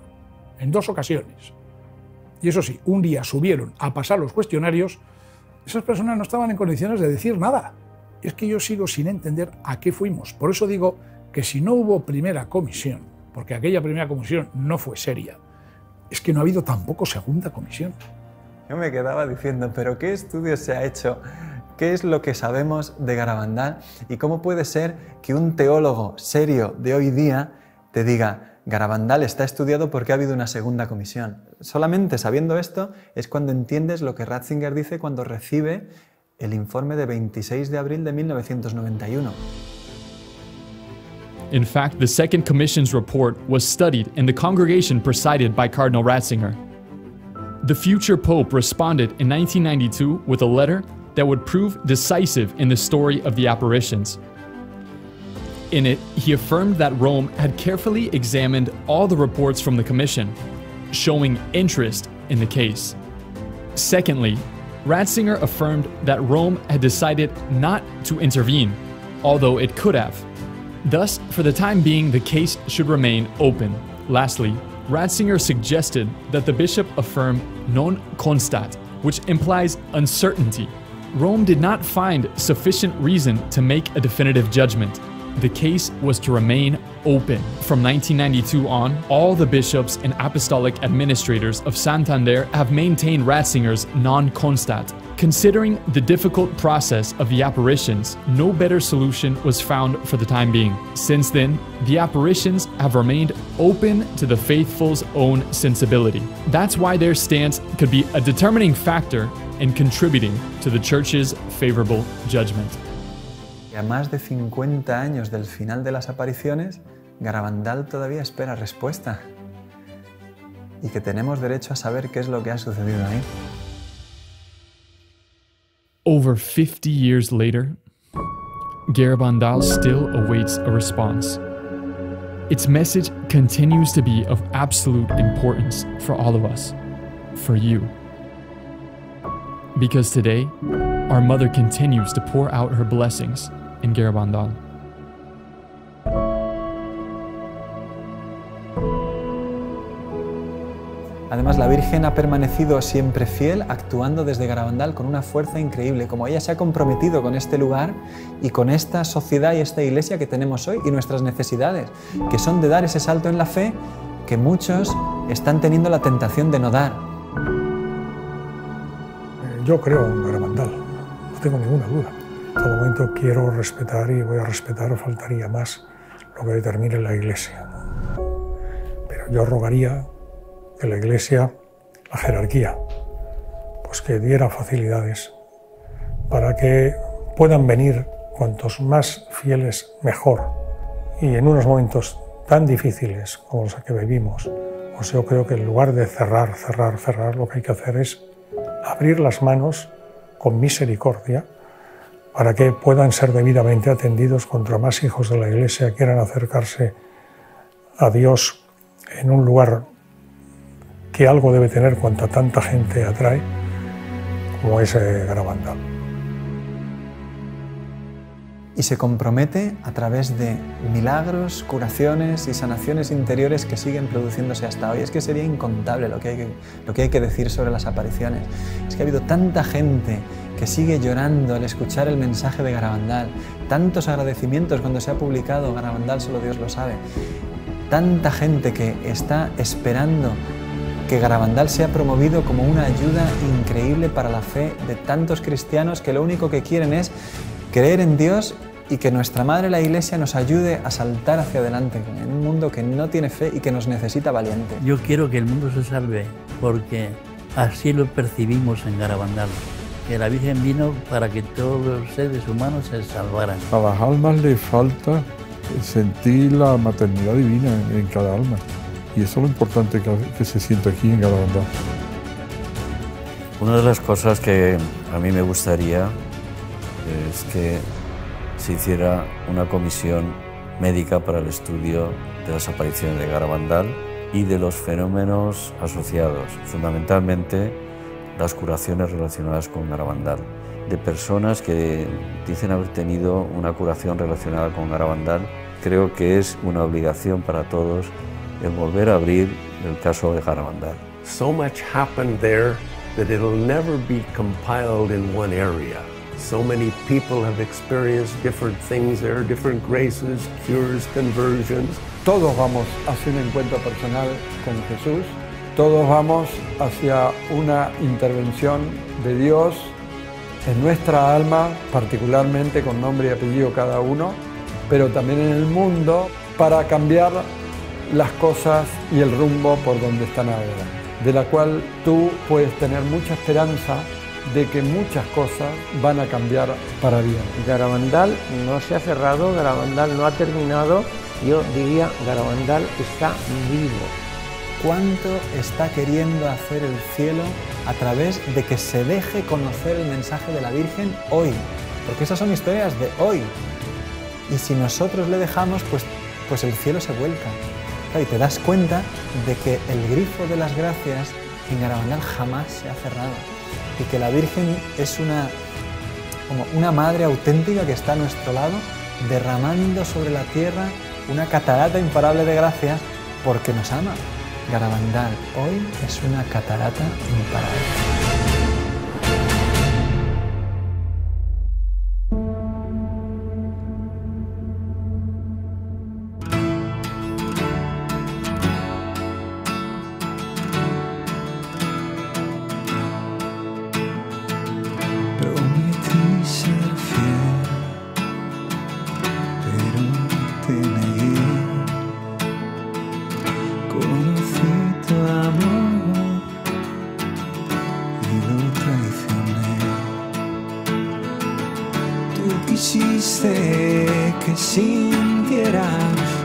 en 2 ocasiones, y eso sí, un día subieron a pasar los cuestionarios, esas personas no estaban en condiciones de decir nada. Es que yo sigo sin entender a qué fuimos. Por eso digo que si no hubo primera comisión, porque aquella primera comisión no fue seria, es que no ha habido tampoco segunda comisión. Yo me quedaba diciendo, ¿pero qué estudio se ha hecho? ¿Qué es lo que sabemos de Garabandal? ¿Y cómo puede ser que un teólogo serio de hoy día te diga, Garabandal está estudiado porque ha habido una segunda comisión? Solamente sabiendo esto es cuando entiendes lo que Ratzinger dice cuando recibe el informe de 26 de abril de 1991. In fact, the Second Commission's report was studied in the congregation presided by Cardinal Ratzinger. The future Pope responded in 1992 with a letter that would prove decisive in the story of the apparitions. In it, he affirmed that Rome had carefully examined all the reports from the Commission, showing interest in the case. Secondly, Ratzinger affirmed that Rome had decided not to intervene, although it could have. Thus, for the time being, the case should remain open. Lastly, Ratzinger suggested that the bishop affirm non constat, which implies uncertainty. Rome did not find sufficient reason to make a definitive judgment. The case was to remain open. From 1992 on, all the bishops and apostolic administrators of Santander have maintained Ratzinger's non constat. Considering the difficult process of the apparitions, no better solution was found for the time being. Since then, the apparitions have remained open to the faithful's own sensibility. That's why their stance could be a determining factor in contributing to the Church's favorable judgment. Y a más de 50 años del final de las apariciones, Garabandal todavía espera respuesta. Y que tenemos derecho a saber qué es lo que ha sucedido ahí. Over 50 years later, Garabandal still awaits a response. Its message continues to be of absolute importance for all of us, for you. Because today, our mother continues to pour out her blessings in Garabandal. Además, la Virgen ha permanecido siempre fiel, actuando desde Garabandal con una fuerza increíble, como ella se ha comprometido con este lugar y con esta sociedad y esta iglesia que tenemos hoy y nuestras necesidades, que son de dar ese salto en la fe que muchos están teniendo la tentación de no dar. Yo creo en Garabandal, no tengo ninguna duda. En todo momento quiero respetar y voy a respetar, faltaría más, lo que determine la iglesia. Pero yo rogaría que la Iglesia, la jerarquía, pues que diera facilidades para que puedan venir cuantos más fieles mejor. Y en unos momentos tan difíciles como los que vivimos, pues yo creo que en lugar de cerrar, lo que hay que hacer es abrir las manos con misericordia para que puedan ser debidamente atendidos cuanto más hijos de la Iglesia quieran acercarse a Dios en un lugar que algo debe tener cuanta tanta gente atrae como es Garabandal. Y se compromete a través de milagros, curaciones y sanaciones interiores que siguen produciéndose hasta hoy. Es que sería incontable lo que hay que decir sobre las apariciones. Es que ha habido tanta gente que sigue llorando al escuchar el mensaje de Garabandal, tantos agradecimientos cuando se ha publicado Garabandal, solo Dios lo sabe, tanta gente que está esperando que Garabandal sea promovido como una ayuda increíble para la fe de tantos cristianos que lo único que quieren es creer en Dios y que nuestra Madre la Iglesia nos ayude a saltar hacia adelante en un mundo que no tiene fe y que nos necesita valiente. Yo quiero que el mundo se salve porque así lo percibimos en Garabandal, que la Virgen vino para que todos los seres humanos se salvaran. A las almas les falta sentir la maternidad divina en cada alma. Y eso es lo importante que se siente aquí en Garabandal. Una de las cosas que a mí me gustaría es que se hiciera una comisión médica para el estudio de las apariciones de Garabandal y de los fenómenos asociados, fundamentalmente las curaciones relacionadas con Garabandal, de personas que dicen haber tenido una curación relacionada con Garabandal. Creo que es una obligación para todos el volver a abrir el caso de Garabandal. So much happened there that it'll never be compiled in one area. So many people have experienced different things there, different graces, cures, conversions. Todos vamos hacia un encuentro personal con Jesús, todos vamos hacia una intervención de Dios en nuestra alma, particularmente con nombre y apellido cada uno, pero también en el mundo, para cambiar las cosas y el rumbo por donde están ahora, de la cual tú puedes tener mucha esperanza de que muchas cosas van a cambiar para bien. Garabandal no se ha cerrado, Garabandal no ha terminado, yo diría Garabandal está vivo. ¿Cuánto está queriendo hacer el cielo a través de que se deje conocer el mensaje de la Virgen hoy? Porque esas son historias de hoy. Y si nosotros le dejamos, pues el cielo se vuelca. Y te das cuenta de que el grifo de las gracias en Garabandal jamás se ha cerrado. Y que la Virgen es como una madre auténtica que está a nuestro lado, derramando sobre la tierra una catarata imparable de gracias porque nos ama. Garabandal hoy es una catarata imparable. Quisiste que sintiera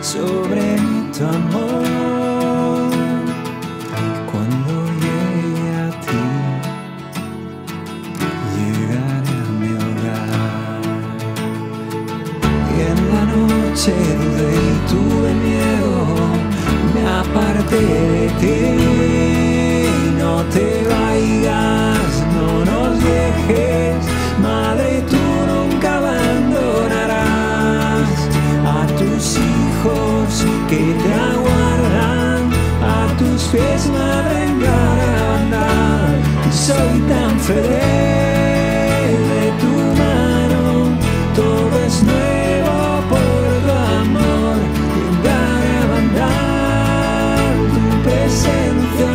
sobre mí tu amor. Cuando llegue a ti, llegaré a mi hogar. Y en la noche dudé y tuve miedo, me aparté de ti. No te vayas, no nos dejes, Madre, tú nunca abandonarás a tus hijos que te aguardan, a tus pies, Madre, en Garabandal. Soy tan feliz de tu mano, todo es nuevo por tu amor. En Garabandal tu presencia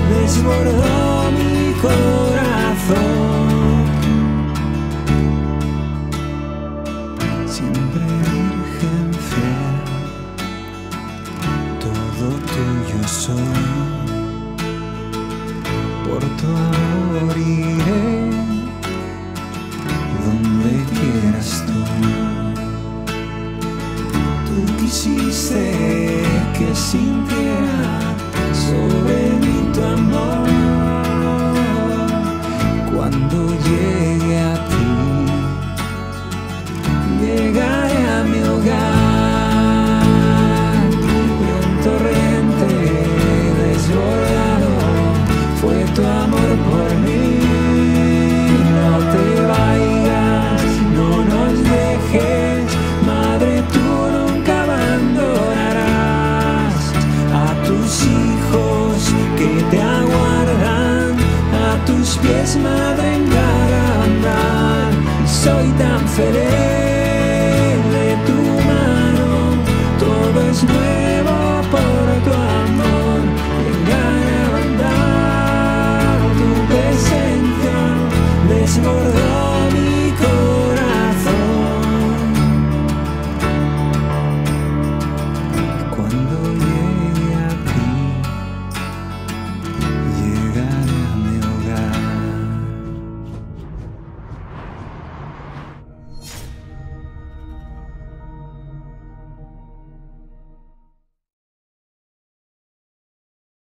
desbordó mi corazón. Siempre Virgen fiel, todo tuyo soy, por tu amor iré donde quieras tú. Tú quisiste que sintiera sobre mí tu amor. Cuando llegue a ti, llegaré a mi hogar. Y un torrente desbordado fue tu amor por mí. No te vayas, no nos dejes, Madre, tú nunca abandonarás a tus hijos que te aguardan, a tus pies, Madre, en Garabandal. Soy tan feliz de tu mano, todo es nuevo